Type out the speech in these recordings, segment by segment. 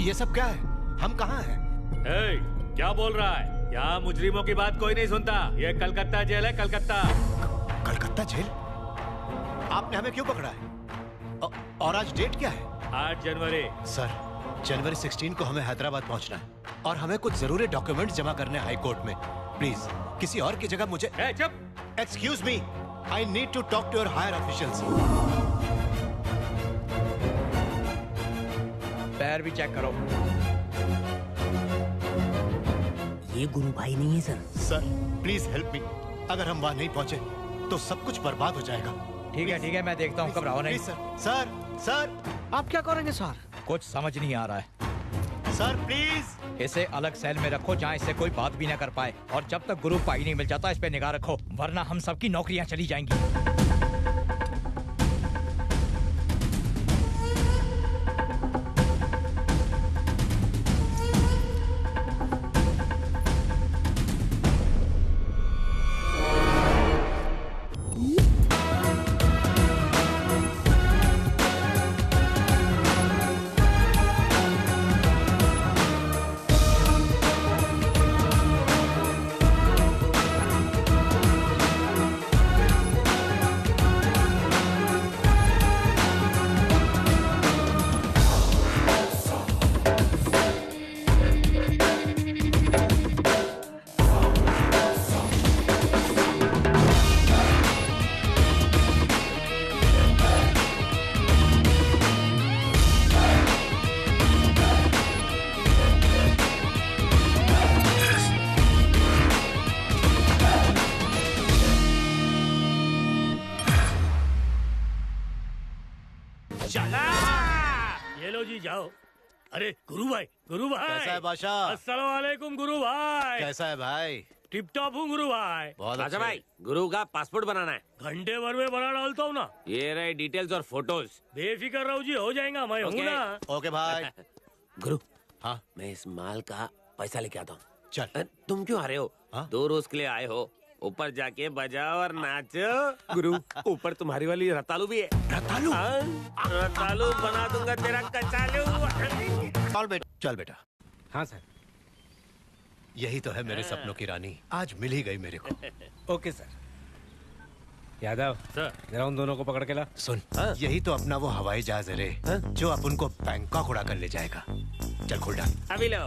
ये सब क्या है? हम कहाँ हैं? क्या बोल रहा है? यहाँ मुजरिमों की बात कोई नहीं सुनता। ये कलकत्ता जेल है, कलकत्ता। कलकत्ता जेल? आपने हमें क्यों पकड़ा है? और आज डेट क्या है? 8 जनवरी। सर, जनवरी 16 को हमें हैदराबाद पहुंचना है और हमें कुछ जरूरी डॉक्यूमेंट्स जमा करने हाई कोर्ट में। प्लीज किसी और की जगह मुझे। चुप। Excuse me, I need to talk to your higher officials. पैर भी चेक करो। ये गुरु भाई नहीं है sir. Sir please help me. अगर हम वहाँ नहीं पहुँचे तो सब कुछ बर्बाद हो जाएगा। ठीक है, मैं देखता हूँ, घबराओ नहीं। सर सर सर आप क्या करेंगे सर? कुछ समझ नहीं आ रहा है। सर प्लीज इसे अलग सेल में रखो जहाँ इससे कोई बात भी ना कर पाए, और जब तक गुरु भाई नहीं मिल जाता इस पे निगाह रखो, वरना हम सबकी नौकरियाँ चली जाएंगी। ये लो जी, जाओ। अरे गुरु भाई कैसा है बादशाह? अस्सलाम वालेकुम गुरु भाई। कैसा है भाई? टिप टॉप हूँ गुरु भाई। बहुत राजा अच्छा भाई, गुरु का पासपोर्ट बनाना है। घंटे भर में बना डालता हूँ ना। ये रहे डिटेल्स और फोटोज। बेफिक्र रहो जी, हो जाएगा। मैं हूँ ना। ओके भाई। गुरु, हाँ मैं इस माल का पैसा लेके आता हूँ। चल। तुम क्यों आ रहे हो? हाँ? 2 रोज के लिए आए हो। ऊपर जाके बजाओ और नाचो। गुरु, ऊपर तुम्हारी वाली रतालू भी है। रतालू? रतालू बना दूंगा तेरा कचालू। चल बेटा। हाँ सर। यही तो है मेरे सपनों की रानी, आज मिल ही गई मेरे को। Okay sir. यादव सर, जरा उन दोनों को पकड़ के ला। सुन, यही तो अपना वो हवाई जहाज है रे, जो अपन को बैंकॉक उड़ा कर ले जाएगा। चल खोल डाल। अभी लो।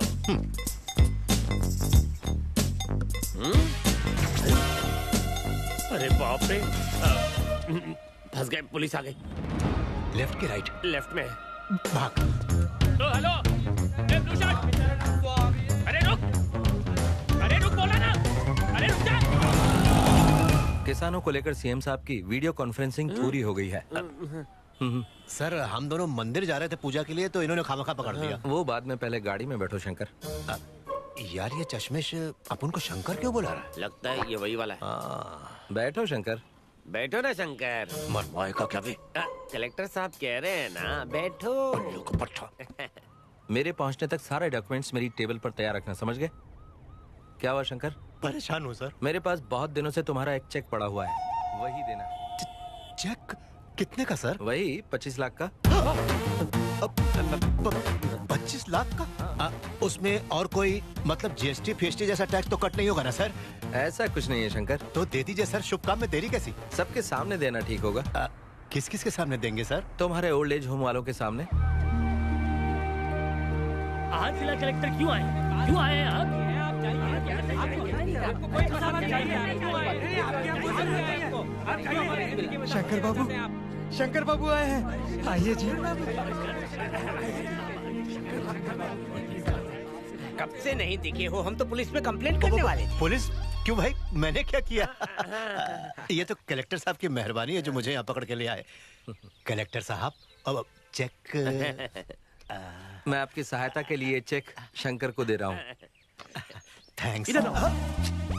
अरे बाप रे। फंस गए, पुलिस आ गई। लेफ्ट की राइट? लेफ्ट में। भाग। हेलो, अरे रुक बोला ना। अरे रुक जा। किसानों को लेकर सीएम साहब की वीडियो कॉन्फ्रेंसिंग पूरी हो गई है। सर हम दोनों मंदिर जा रहे थे पूजा के लिए, तो इन्होंने खामखा पकड़ लिया। वो बाद में, पहले गाड़ी में बैठो शंकर। यार ये चश्मेश अपन को शंकर क्यों बुला रहा है? लगता है ये वही वाला है। बैठो शंकर। बैठो ना शंकर। मरवाएगा क्या भी? कलेक्टर साहब कह रहे हैं ना, बैठो। उल्लू का पट्टा। मेरे पहुंचने तक सारे डॉक्यूमेंट्स मेरी टेबल पर तैयार रखना, समझ गए? क्या हुआ शंकर? परेशान हूँ सर। मेरे पास बहुत दिनों से तुम्हारा एक चेक पड़ा हुआ है, वही देना। चेक कितने का सर? वही 25 लाख का। 25 लाख का? उसमें और कोई मतलब जीएसटी फीएसटी जैसा टैक्स तो कट नहीं होगा ना सर? ऐसा कुछ नहीं है शंकर। तो दे दीजिए सर, शुभ काम में देरी कैसी? सबके सामने देना ठीक होगा। किस किस के सामने देंगे सर? तुम्हारे ओल्ड एज होम वालों के सामने। आज जिला कलेक्टर क्यों आए हैं आप? शंकर बाबू आए हैं, आइए जी। कब से नहीं दिखे हो? हम तो पुलिस में कंप्लेंट करने वाले थे। पुलिस? क्यों भाई, मैंने क्या किया? ये तो कलेक्टर साहब की मेहरबानी है जो मुझे यहाँ पकड़ के ले आए। कलेक्टर साहब, अब चेक। मैं आपकी सहायता के लिए चेक शंकर को दे रहा हूँ। थैंक्स।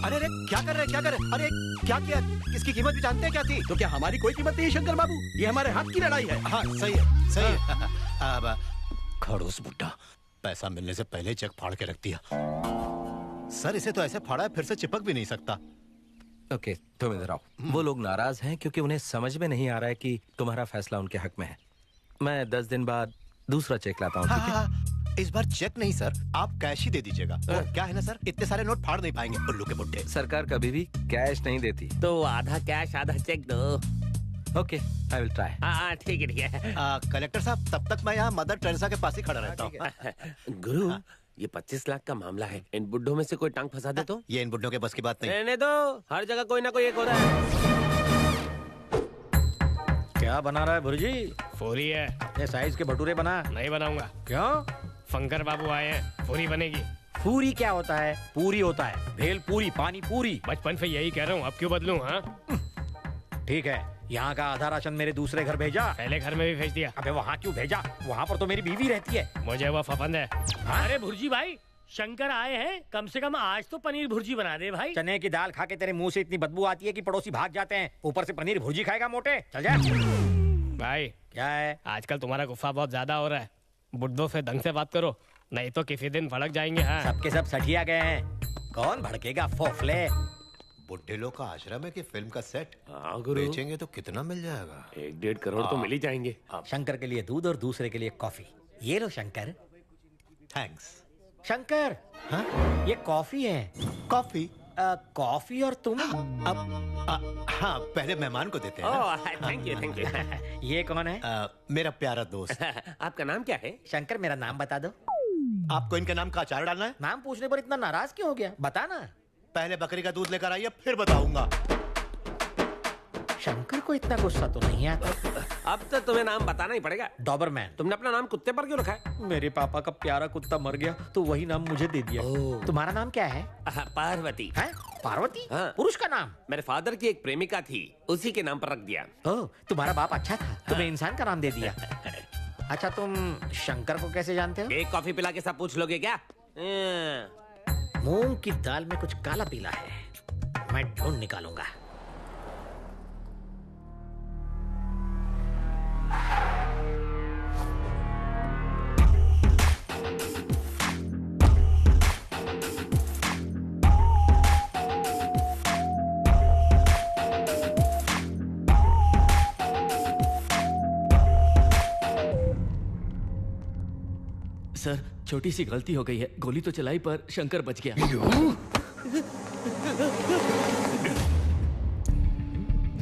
अरे अरे क्या कर रहे अरे क्या किया? इसकी कीमत भी जानते हैं क्या थी? तो क्या हमारी कोई कीमत नहीं है शंकर बाबू? ये हमारे हाथ की लड़ाई है। हाँ सही है, सही है। अब खड़ूस बुड्ढा, पैसा मिलने से पहले चेक फाड़ के रख दिया। सर इसे तो ऐसे फाड़ा है फिर से चिपक भी नहीं सकता। ओके, तुम इधर आओ। वो लोग नाराज हैं क्योंकि उन्हें समझ में नहीं आ रहा है कि तुम्हारा फैसला उनके हक में है। मैं 10 दिन बाद दूसरा चेक लाता हूँ, ठीक है? हाँ, इस बार चेक नहीं सर, आप कैश ही दे दीजिएगा। और क्या है ना सर, इतने सारे नोट फाड़ नहीं पाएंगे उल्लू के बुड्ढे। सरकार कभी भी कैश नहीं देती। तो आधा कैश आधा चेक दो। Okay, I will try. हाँ ठीक है ठीक है। कलेक्टर साहब, तब तक मैं यहाँ मदर टेरेसा के पास ही खड़ा रहता हूँ। गुरु, ये 25 लाख का मामला है, इन बुड्ढों में से कोई टांग फंसा दे तो? ये इन बुड्ढों के बस की बात नहीं। रहने दो, हर जगह कोई ना कोई एक हो रहा है। क्या बना रहा है भुर्जी? पूरी है। ये साइज के भटूरे बना। नहीं बनाऊंगा। क्यों? फंकर बाबू आए हैं, पूरी बनेगी। पूरी क्या होता है? पूरी होता है, भेल पूरी, पानी पूरी। बचपन से यही कह रहा हूँ, अब क्यों बदलूं? हाँ, ठीक है, यहाँ का आधा राशन मेरे दूसरे घर भेजा। पहले घर में भी भेज दिया। अबे वहाँ क्यों भेजा? वहाँ पर तो मेरी बीवी रहती है। मुझे वो फफंद है। अरे भुर्जी भाई, शंकर आए हैं, कम से कम आज तो पनीर भुर्जी बना दे भाई। चने की दाल खा के तेरे मुंह से इतनी बदबू आती है कि पड़ोसी भाग जाते हैं, ऊपर से पनीर भुर्जी खाएगा मोटे। चल जा। भाई क्या है? आजकल तुम्हारा गुस्सा बहुत ज्यादा हो रहा है, बुड्ढों से ढंग से बात करो, नहीं तो किसी दिन भड़क जाएंगे। हाँ, सबके सब सठिया गए हैं, कौन भड़केगा फोफले। बुड्ढे लोग का आश्रम है कि फिल्म का सेट? हाँ गुरु, बेचेंगे तो कितना मिल जाएगा? 1-1.5 करोड़ तो मिल ही जाएंगे। शंकर के लिए दूध और दूसरे के लिए कॉफी। ये लो शंकर। थैंक्स। शंकर, हाँ? ये कॉफी है। कॉफी? कॉफी और तुम? हाँ, पहले मेहमान को देते हैं ना। Oh thank you thank you. ये कौन है? मेरा प्यारा दोस्त। आपका नाम क्या है? शंकर, मेरा नाम बता दो। आपको इनके नाम का अचार डालना है? नाम पूछने पर इतना नाराज क्यों हो गया? बता ना। पहले बकरी का दूध लेकर आइए, फिर बताऊंगा। शंकर को इतना गुस्सा तो नहीं आता। अब तो तुम्हें नाम बताना ही पड़ेगा। डॉबरमैन। तुमने अपना नाम कुत्ते पर क्यों रखा है? मेरे पापा का प्यारा कुत्ता मर गया तो वही नाम मुझे दे दिया। तुम्हारा नाम क्या है? पार्वती। है? पार्वती? हाँ। पुरुष का नाम? मेरे फादर की एक प्रेमिका थी, उसी के नाम पर रख दिया। ओह, तुम्हारा बाप अच्छा था, तुम्हें इंसान का नाम दे दिया। अच्छा, तुम शंकर को कैसे जानते हो? एक कॉफी पिला के सब पूछ लोगे क्या? मूंग की दाल में कुछ काला पीला है, मैं ढूंढ निकालूंगा। सर, छोटी सी गलती हो गई है, गोली तो चलाई पर शंकर बच गया।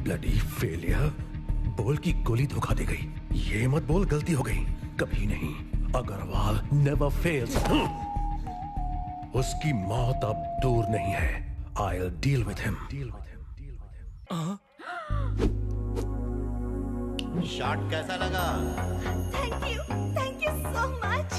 Bloody failure. बोल की गोली धोखा दे गई। ये मत बोल गलती हो गई, कभी नहीं। Agarwal never fails. उसकी मौत अब दूर नहीं है। I'll deal with him. Shot कैसा लगा? Thank you so much.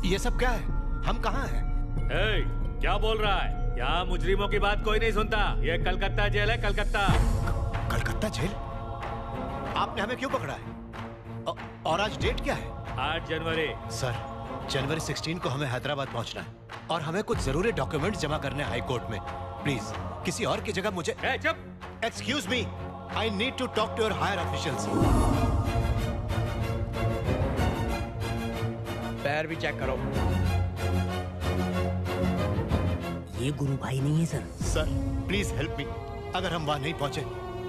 ये सब क्या है? हम कहाँ हैं? ए, क्या बोल रहा है? यहाँ मुजरिमों की बात कोई नहीं सुनता। ये कलकत्ता जेल है, कलकत्ता। कलकत्ता जेल? आपने हमें क्यों पकड़ा है? और आज डेट क्या है? 8 जनवरी। सर, जनवरी 16 को हमें हैदराबाद पहुंचना है और हमें कुछ जरूरी डॉक्यूमेंट्स जमा करने हैं हाई कोर्ट में। प्लीज किसी और की जगह मुझे। चुप। Excuse me, I need to talk to your higher officials. पैर भी चेक करो। ये गुरु भाई नहीं है sir. Sir please help me. अगर हम वहां नहीं पहुंचे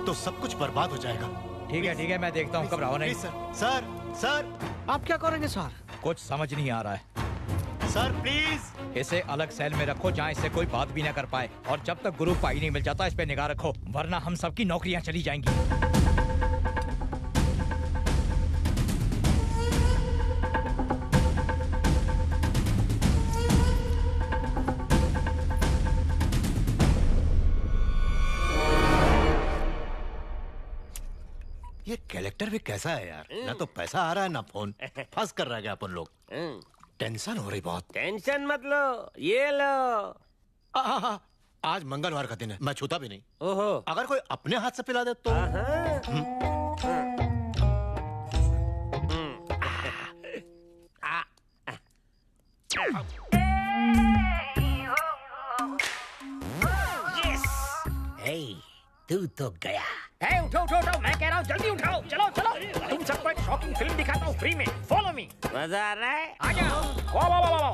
तो सब कुछ बर्बाद हो जाएगा। ठीक है, मैं देखता हूँ, घबराओ नहीं। सर, सर आप क्या करेंगे सर? कुछ समझ नहीं आ रहा है। सर प्लीज इसे अलग सेल में रखो जहाँ इससे कोई बात भी ना कर पाए, और जब तक ग्रुप पाई नहीं मिल जाता इस पे निगाह रखो, वरना हम सबकी नौकरियां चली जाएंगी। ये कलेक्टर भी कैसा है यार, ना तो पैसा आ रहा है ना फोन। फंस कर रह गए अपन लोग। टेंशन हो रही बहुत। टेंशन मत लो, ये लो। आज मंगलवार का दिन है, मैं छूता भी नहीं। ओहो, अगर कोई अपने हाथ से पिला दे तो। तू तो गया। उठो उठो उठो, मैं कह रहा हूँ जल्दी उठाओ। चलो चलो, तुम सबको एक शॉकिंग फिल्म दिखाता हूँ फ्री में। Follow me. मजा आ रहा है? आ जाओ। वाह वाह वाह वाह।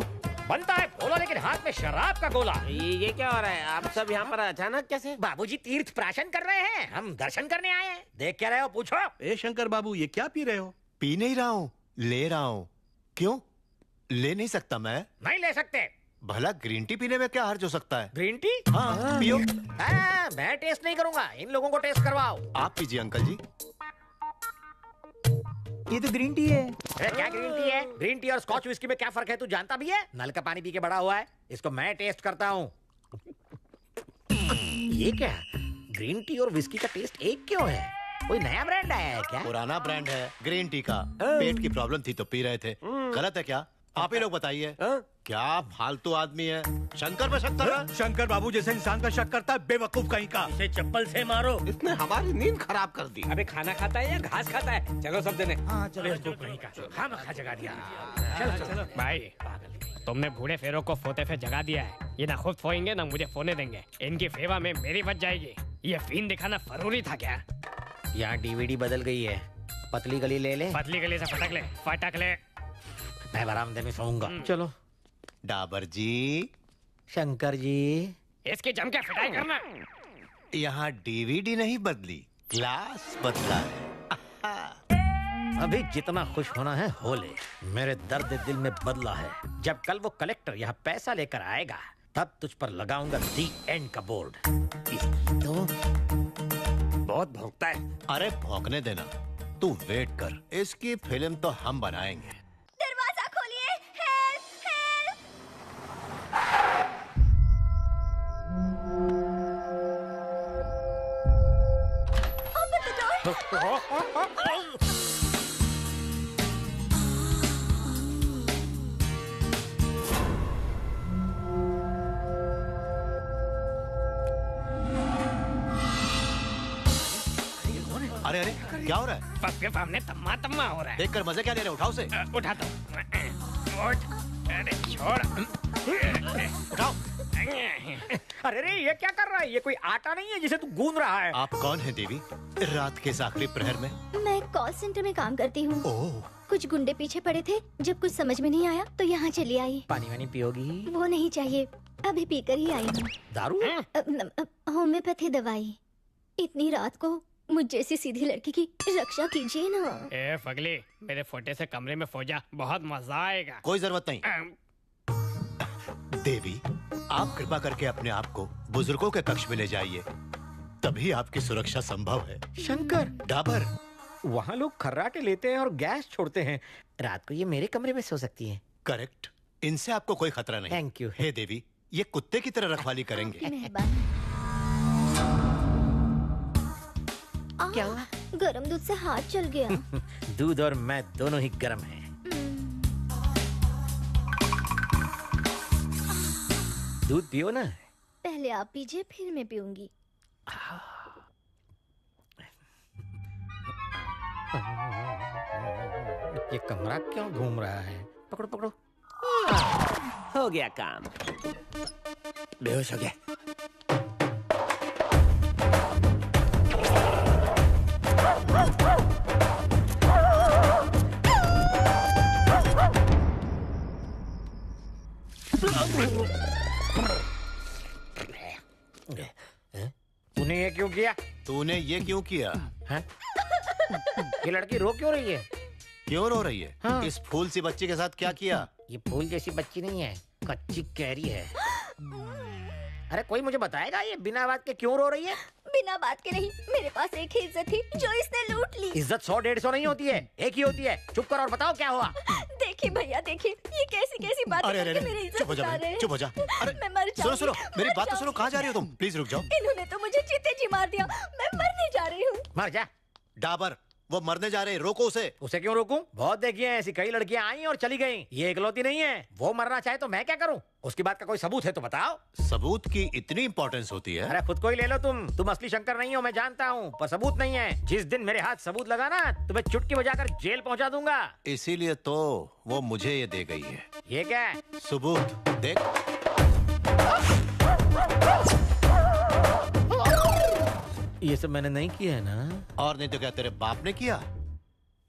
हाथ में शराब का गोला। ये क्या हो रहा है? आप सब यहाँ पर अचानक कैसे? बाबूजी तीर्थ प्राशन कर रहे हैं, हम दर्शन करने आए हैं। देख क्या रहे हो, पूछो। ए शंकर बाबू, ये क्या पी रहे हो? पी नहीं रहा हूँ, ले रहा हूँ। क्यों ले नहीं सकता मैं? नहीं ले सकते। भला ग्रीन टी पीने में क्या हर्ज हो सकता है? Green tea? हाँ पियो। मैं टेस्ट नहीं करूंगा, इन लोगों को टेस्ट करवाओ। आप पीजिए अंकल जी। ये तो ग्रीन टी है। क्या ग्रीन टी है? ग्रीन टी और स्कॉच विस्की में क्या फर्क है, तू जानता भी है? नल का पानी पी के बड़ा हुआ है, इसको मैं टेस्ट करता हूँ। ये क्या, ग्रीन टी और विस्की का टेस्ट एक क्यों है? कोई नया ब्रांड आया है क्या? पुराना ब्रांड है ग्रीन टी का। पेट की प्रॉब्लम थी तो पी रहे थे। गलत है क्या? आप ही लोग बताइए। क्या फालतू आदमी है, शंकर पे शक कर रहा है। शंकर बाबू जैसे इंसान का शक करता है, बेवकूफ कहीं का। इसे चप्पल से मारो। इसने हमारी नींद खराब कर दी। अबे खाना खाता है या घास खाता है? चलो सब जने। हाँ चलो हम खा जगा दिया। चलो चलो भाई, तुमने बूढ़े फेरों को फोते पे जगा दिया है। ये ना खुद फोएंगे ना मुझे फोने देंगे। इनकी सेवा में मेरी बच जाएगी। ये फिल्म दिखाना जरूरी था क्या? यहाँ डीवीडी बदल गई है, पतली गली ले ले। पतली गली से फटक ले, फटक ले। मैं बरामदे में सोऊंगा। चलो। डाबर जी, शंकर जी, इसकी जम के फिटाई करना। यहाँ डीवीडी नहीं बदली, ग्लास बदला है। अभी जितना खुश होना है हो ले, मेरे दर्द दिल में बदला है। जब कल वो कलेक्टर यहाँ पैसा लेकर आएगा, तब तुझ पर लगाऊंगा दी एंड का बोर्ड। तो बहुत भौंकता है। अरे भौंकने देना, तू वेट कर, इसकी फिल्म तो हम बनाएंगे। दरवाजा खोलिए, help help. Open the door. अरे अरे क्या हो रहा है? बस के सामने तम्मा तम्मा हो रहा है। देखकर मजे क्या ले रहे हो? उठाओ से। उठाता हूँ। अरे छोड़। उठाओ। अरे रे, ये क्या कर रहा है? ये कोई आटा नहीं है जिसे तू गूंद रहा है। आप कौन है देवी? रात के इस आखिरी प्रहर में। मैं कॉल सेंटर में काम करती हूँ। ओह, कुछ गुंडे पीछे पड़े थे, जब कुछ समझ में नहीं आया तो यहाँ चली आई। पानी वानी पियोगी? वो नहीं चाहिए, अभी पीकर ही आई हूँ। दारू? होम्योपैथी दवाई। इतनी रात को मुझ जैसी सीधी लड़की की रक्षा कीजिए ना। ए फगली, मेरे फोटे से कमरे में फौजा, बहुत मजा आएगा। कोई जरूरत नहीं। देवी, आप कृपा करके अपने आप को बुजुर्गों के कक्ष में ले जाइए, तभी आपकी सुरक्षा संभव है। शंकर, डाबर, वहाँ लोग खर्राटे लेते हैं और गैस छोड़ते हैं, रात को ये मेरे कमरे में सो सकती है। करेक्ट, इनसे आपको कोई खतरा नहीं। Thank you. हे देवी, ये कुत्ते की तरह रखवाली करेंगे। मेहरबानी। क्या? गरम दूध से हाथ जल गया। दूध और मैं दोनों ही गर्म हैं। दूध पियो ना। पहले आप पीजिए, फिर मैं पीऊंगी। ये कमरा क्यों घूम रहा है? पकड़ो पकड़ो। हो गया काम। बेहोश हो गया। तूने ये क्यों किया? तूने ये क्यों किया? है? ये लड़की रो क्यों रही है? क्यों रो रही है? हाँ। इस फूल सी बच्ची के साथ क्या किया? ये फूल जैसी बच्ची नहीं है, कच्ची कैरी है। अरे कोई मुझे बताएगा ये बिना बात के क्यों रो रही है? बिना बात के नहीं, मेरे पास एक ही इज्जत थी जो इसने लूट ली। इज्जत 100-150 नहीं होती है, एक ही होती है। चुप कर और बताओ क्या हुआ। देखिए भैया, देखिए ये कैसी कैसी बातें अरे अरे करके मेरी इज्जत चुप हो जा, उतार रहे हैं। चुप हो जा। अरे मैं मर सुनो सुनो, जाऊंगी, मेरी मर बात तो सुनो। जाऊंगी। कहाँ जा रही हो तुम? प्लीज रुक जाओ। इन्होंने तो मुझे जीते जी मार दिया, मैं मरने जा रही हूँ। मर जा। डाबर, वो मरने जा रहे हैं, रोको उसे। उसे क्यों रोकूं? बहुत देखी है ऐसी, कई लड़कियां आई और चली गईं। ये इकलौती नहीं है। वो मरना चाहे तो मैं क्या करूं? उसकी बात का कोई सबूत है तो बताओ। सबूत की इतनी इंपॉर्टेंस होती है? अरे खुद को ही ले लो तुम असली शंकर नहीं हो, मैं जानता हूँ, पर सबूत नहीं है। जिस दिन मेरे हाथ सबूत लगा ना, तुम्हें चुटकी बजाकर जेल पहुंचा दूंगा। इसीलिए तो वो मुझे ये दे गई है। ये क्या है? सबूत देख। ये सब मैंने नहीं किया है ना? और नहीं तो क्या तेरे बाप ने किया?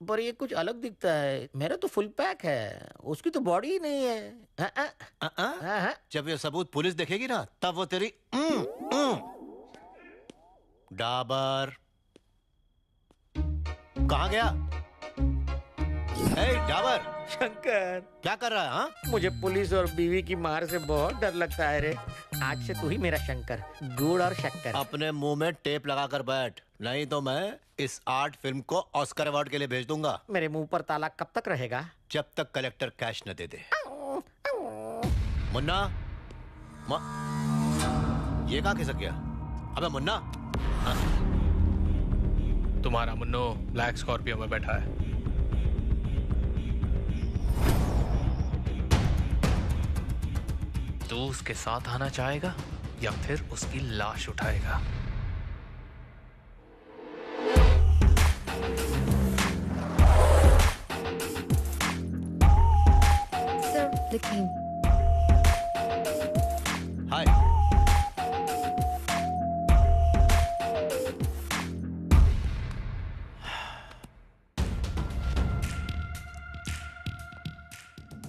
पर ये कुछ अलग दिखता है। मेरा तो फुल पैक है, उसकी तो बॉडी ही नहीं है। जब ये सबूत पुलिस देखेगी ना तब वो तेरी डाबर कहाँ गया? डाबर शंकर क्या कर रहा है? हाँ, मुझे पुलिस और बीवी की मार से बहुत डर लगता है रे। आज से तू ही मेरा शंकर, गुड़ और शक्कर। अपने मुंह में टेप लगाकर बैठ, नहीं तो मैं इस आर्ट फिल्म को ऑस्कर अवार्ड के लिए भेज दूंगा। मेरे मुंह पर ताला कब तक रहेगा? जब तक कलेक्टर कैश न दे दे। मुन्ना, ये कहाँ खिसक गया? अबे मुन्ना, तुम्हारा मुन्नो ब्लैक स्कॉर्पियो में बैठा है। तू उसके साथ आना चाहेगा या फिर उसकी लाश उठाएगा? सर लिखें। हाय।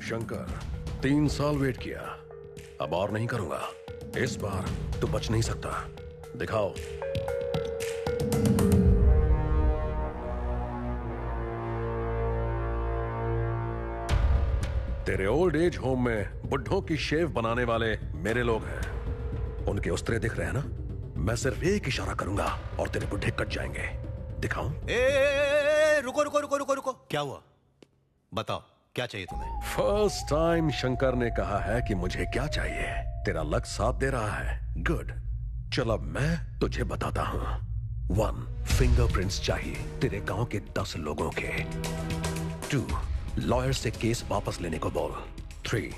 शंकर, 3 साल वेट किया, अब और नहीं करूंगा। इस बार तू बच नहीं सकता। दिखाओ। तेरे ओल्ड एज होम में बुढ़ों की शेव बनाने वाले मेरे लोग हैं। उनके उस्तरे दिख रहे हैं ना? मैं सिर्फ एक इशारा करूंगा और तेरे बुढ़े कट जाएंगे। दिखाऊं? रुको रुको रुको रुको रुको, क्या हुआ? बताओ क्या चाहिए तुम्हें? फर्स्ट टाइम शंकर ने कहा है कि मुझे क्या चाहिए। तेरा लक साथ दे रहा है। गुड, चल अब मैं तुझे बताता हूं। 1, फिंगरप्रिंट्स चाहिए तेरे गांव के 10 लोगों के। 2, लॉयर से केस वापस लेने को बोल। 3,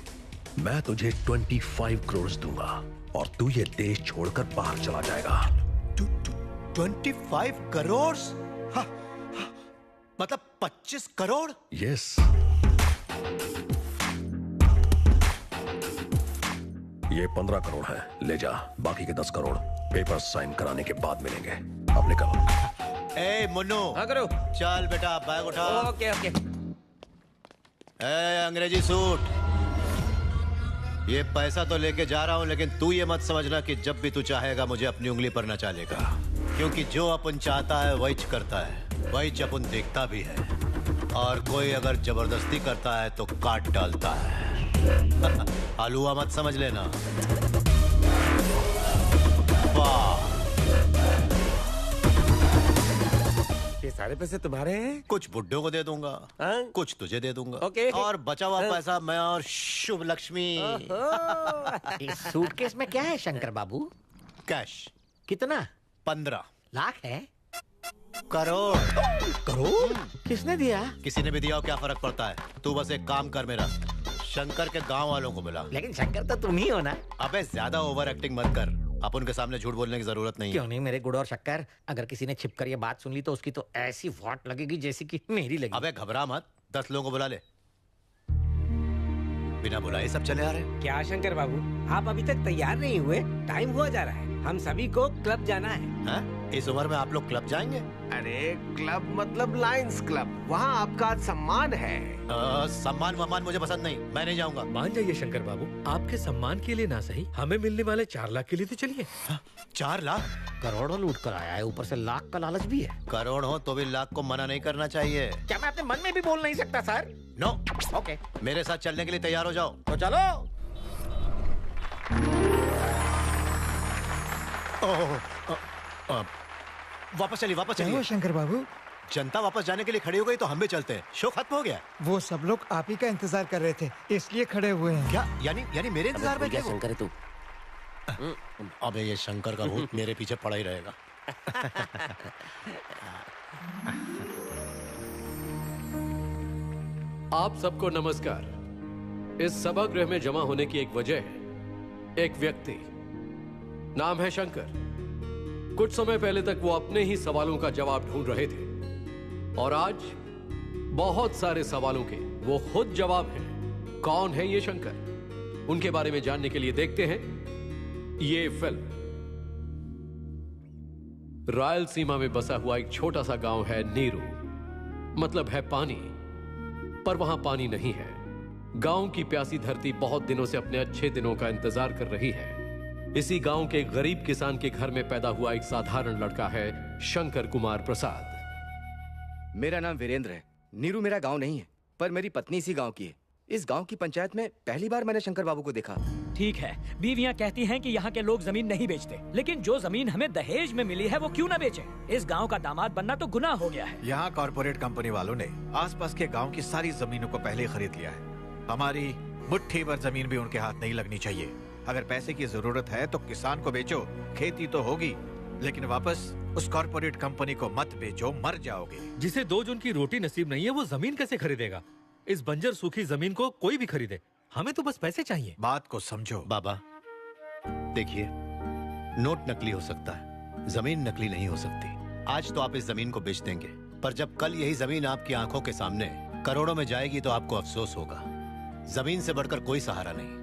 मैं तुझे 25 करोड़ दूंगा और तू ये देश छोड़कर बाहर चला जाएगा। 25 करोड़? मतलब 25 करोड़? यस। ये 15 करोड़ है, ले जा। बाकी के 10 करोड़ पेपर साइन कराने के बाद मिलेंगे। अब निकल। ए मुन्नू। हाँ करो। चल बेटा बैग उठा। Okay okay. अंग्रेजी सूट, ये पैसा तो लेके जा रहा हूं, लेकिन तू ये मत समझना कि जब भी तू चाहेगा मुझे अपनी उंगली पर नचा लेगा। क्योंकि जो अपन चाहता है वही करता है, वही अपन देखता भी है। और कोई अगर जबरदस्ती करता है तो काट डालता है। हलुआ मत समझ लेना। वाह, ये सारे पैसे तुम्हारे हैं? कुछ बुड्ढों को दे दूंगा, कुछ तुझे दे दूंगा। ओके। और बचा हुआ पैसा मैं और शुभ लक्ष्मी। इस सूटकेस में क्या है शंकर बाबू? कैश। कितना? 15 लाख है? करोड़। करोड़? किसने दिया? किसी ने भी दिया हो, क्या फर्क पड़ता है? तू बस एक काम कर मेरा, शंकर के गांव वालों को बुला। लेकिन शंकर तो तुम ही हो ना? अबे ज्यादा ओवर एक्टिंग मत कर, अपन के सामने झूठ बोलने की जरूरत नहीं है। क्यों नहीं मेरे गुड़ और शक्कर? अगर किसी ने छिपकर ये बात सुन ली तो उसकी तो ऐसी वाट लगेगी जैसी कि मेरी लगी। अबे घबरा मत, 10 लोगों को बुला ले। बिना बुलाए सब चले आ रहे। क्या शंकर बाबू, आप अभी तक तैयार नहीं हुए? टाइम हुआ जा रहा है, हम सभी को क्लब जाना है। इस उम्र में आप लोग क्लब जाएंगे? अरे क्लब मतलब लायंस क्लब, वहाँ आपका सम्मान है। सम्मान वमान मुझे पसंद नहीं, मैं नहीं जाऊंगा। मान जाइए शंकर बाबू, आपके सम्मान के लिए ना सही, हमें मिलने वाले 4 लाख के लिए तो चलिए। 4 लाख? करोड़ों लूट कर आया है, ऊपर से लाख का लालच भी है। करोड़ हो तो भी लाख को मना नहीं करना चाहिए। क्या मैं अपने मन में भी बोल नहीं सकता सर? नो। ओके, मेरे साथ चलने के लिए तैयार हो जाओ। तो चलो। वापस चलिए, वापस चलिए। शंकर बाबू, जनता वापस जाने के लिए खड़ी हो गई तो हम भी चलते हैं। शो खत्म हो गया। वो सब लोग आप ही का इंतजार कर रहे थे, इसलिए खड़े हुए हैं। क्या? यानी मेरे इंतजार में? शंकर है तू। अबे ये शंकर का भूत मेरे पीछे पड़ा ही रहेगा। आप सबको नमस्कार। इस सभागृह में जमा होने की एक वजह है। एक व्यक्ति, नाम है शंकर। कुछ समय पहले तक वो अपने ही सवालों का जवाब ढूंढ रहे थे और आज बहुत सारे सवालों के वो खुद जवाब हैं। कौन है ये शंकर? उनके बारे में जानने के लिए देखते हैं ये फिल्म। रायलसीमा में बसा हुआ एक छोटा सा गांव है नीरू। मतलब है पानी, पर वहां पानी नहीं है। गांव की प्यासी धरती बहुत दिनों से अपने अच्छे दिनों का इंतजार कर रही है। इसी गांव के एक गरीब किसान के घर में पैदा हुआ एक साधारण लड़का है शंकर कुमार प्रसाद। मेरा नाम वीरेंद्र है। नीरू मेरा गांव नहीं है, पर मेरी पत्नी इसी गांव की है। इस गांव की पंचायत में पहली बार मैंने शंकर बाबू को देखा। ठीक है, बीवियां कहती हैं कि यहाँ के लोग जमीन नहीं बेचते, लेकिन जो जमीन हमें दहेज में मिली है वो क्यों न बेचे? इस गांव का दामाद बनना तो गुनाह हो गया है। यहाँ कॉर्पोरेट कंपनी वालों ने आसपास के गांव की सारी जमीनों को पहले खरीद लिया है। हमारी मुट्ठी भर जमीन भी उनके हाथ नहीं लगनी चाहिए। अगर पैसे की जरूरत है तो किसान को बेचो, खेती तो होगी, लेकिन वापस उस कॉर्पोरेट कंपनी को मत बेचो, मर जाओगे। जिसे 2 जून की रोटी नसीब नहीं है वो जमीन कैसे खरीदेगा? इस बंजर सूखी जमीन को कोई भी खरीदे, हमें तो बस पैसे चाहिए। बात को समझो। बाबा देखिए, नोट नकली हो सकता है, जमीन नकली नहीं हो सकती। आज तो आप इस जमीन को बेच देंगे, पर जब कल यही जमीन आपकी आंखों के सामने करोड़ों में जाएगी तो आपको अफसोस होगा। जमीन से बढ़कर कोई सहारा नहीं,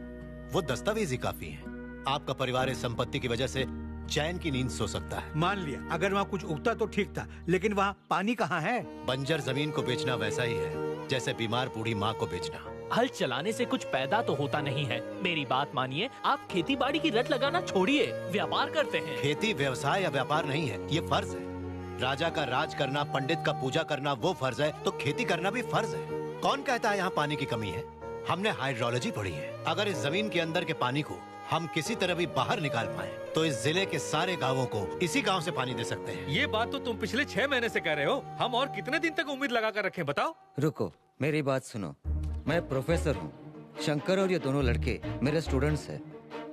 वो दस्तावेज ही काफी है। आपका परिवार इस संपत्ति की वजह से चैन की नींद सो सकता है। मान लिया अगर वहाँ कुछ उगता तो ठीक था, लेकिन वहाँ पानी कहाँ है? बंजर जमीन को बेचना वैसा ही है जैसे बीमार बूढ़ी माँ को बेचना। हल चलाने से कुछ पैदा तो होता नहीं है। मेरी बात मानिए, आप खेती बाड़ी की रट लगाना छोड़िए, व्यापार करते हैं। खेती व्यवसाय या व्यापार नहीं है, ये फर्ज है। राजा का राज करना, पंडित का पूजा करना वो फर्ज है, तो खेती करना भी फर्ज है। कौन कहता है यहाँ पानी की कमी है? हमने हाइड्रोलॉजी पढ़ी है। अगर इस जमीन के अंदर के पानी को हम किसी तरह भी बाहर निकाल पाए तो इस जिले के सारे गांवों को इसी गांव से पानी दे सकते हैं। ये बात तो तुम पिछले 6 महीने से कह रहे हो। हम और कितने दिन तक उम्मीद लगा कर रखें, बताओ। रुको, मेरी बात सुनो। मैं प्रोफेसर हूँ। शंकर और ये दोनों लड़के मेरे स्टूडेंट्स हैं।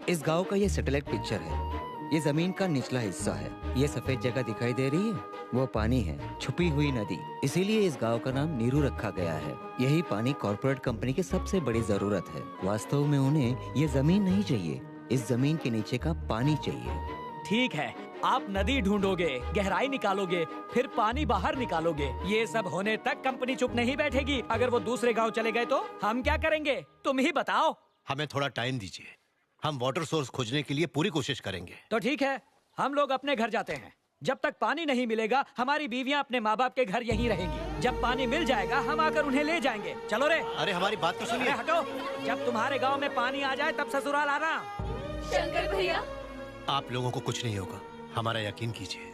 इस गांव का ये सैटेलाइट पिक्चर है। ये जमीन का निचला हिस्सा है। ये सफेद जगह दिखाई दे रही है, वो पानी है, छुपी हुई नदी। इसीलिए इस गांव का नाम नीरू रखा गया है। यही पानी कॉर्पोरेट कंपनी की सबसे बड़ी जरूरत है। वास्तव में उन्हें ये जमीन नहीं चाहिए, इस जमीन के नीचे का पानी चाहिए। ठीक है, आप नदी ढूंढोगे, गहराई निकालोगे, फिर पानी बाहर निकालोगे। ये सब होने तक कंपनी चुप नहीं बैठेगी। अगर वो दूसरे गांव चले गए तो हम क्या करेंगे? तुम ही बताओ। हमें थोड़ा टाइम दीजिए, हम वाटर सोर्स खोजने के लिए पूरी कोशिश करेंगे। तो ठीक है, हम लोग अपने घर जाते हैं। जब तक पानी नहीं मिलेगा हमारी बीवियां अपने माँ बाप के घर यहीं रहेंगी। जब पानी मिल जाएगा हम आकर उन्हें ले जाएंगे। चलो रे। अरे हमारी बात तो सुनिए। हटो, जब तुम्हारे गांव में पानी आ जाए तब ससुराल आना। शंकर भैया, आप लोगों को कुछ नहीं होगा, हमारा यकीन कीजिए।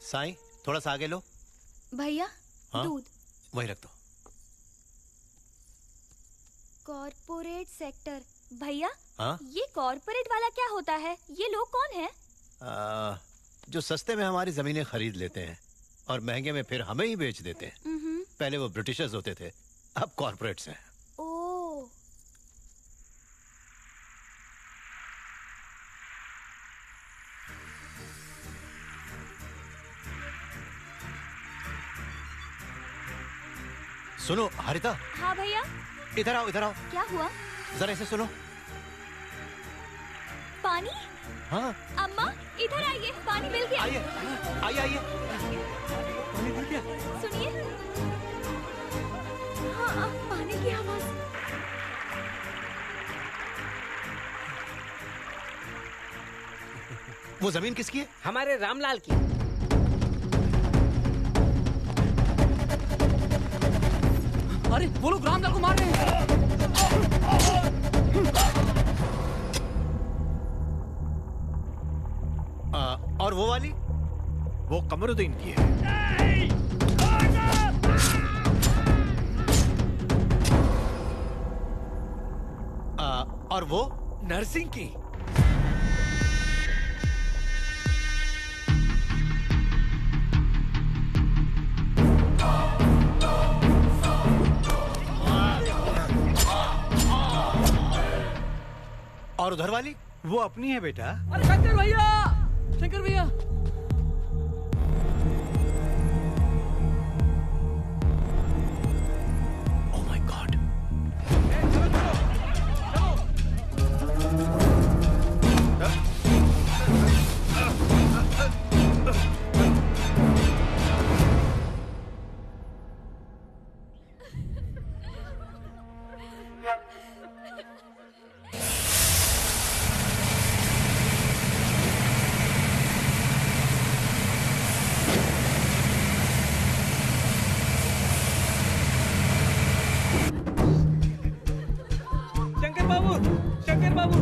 साईं, थोड़ा सा आगे लो। भैया हाँ? दूध। वही रख दो। Corporate sector. भैया हाँ? ये कॉर्पोरेट वाला क्या होता है? ये लोग कौन है? जो सस्ते में हमारी जमीनें खरीद लेते हैं और महंगे में फिर हमें ही बेच देते हैं। पहले वो ब्रिटिशर्स होते थे, अब कॉर्पोरेट्स हैं। ओह, सुनो हरिता। हाँ भैया। इधर आओ, इधर आओ। क्या हुआ? जरा इसे सुनो। पानी? हाँ। अम्मा इधर आइए, पानी मिल गया। आइए, आइए, आइए। पानी मिल गया। सुनिए। हाँ, पानी की आवाज। वो जमीन किसकी है? हमारे रामलाल की। अरे वो लोग रामलाल को मार रहे हैं। और वो वाली? वो कमरुद्दीन की है। और वो? नरसिंह की। और उधर वाली? वो अपनी है बेटा। अरे शंकर भैया, शंकर भैया। Oh my god. शंकर बाबू, शंकर बाबू।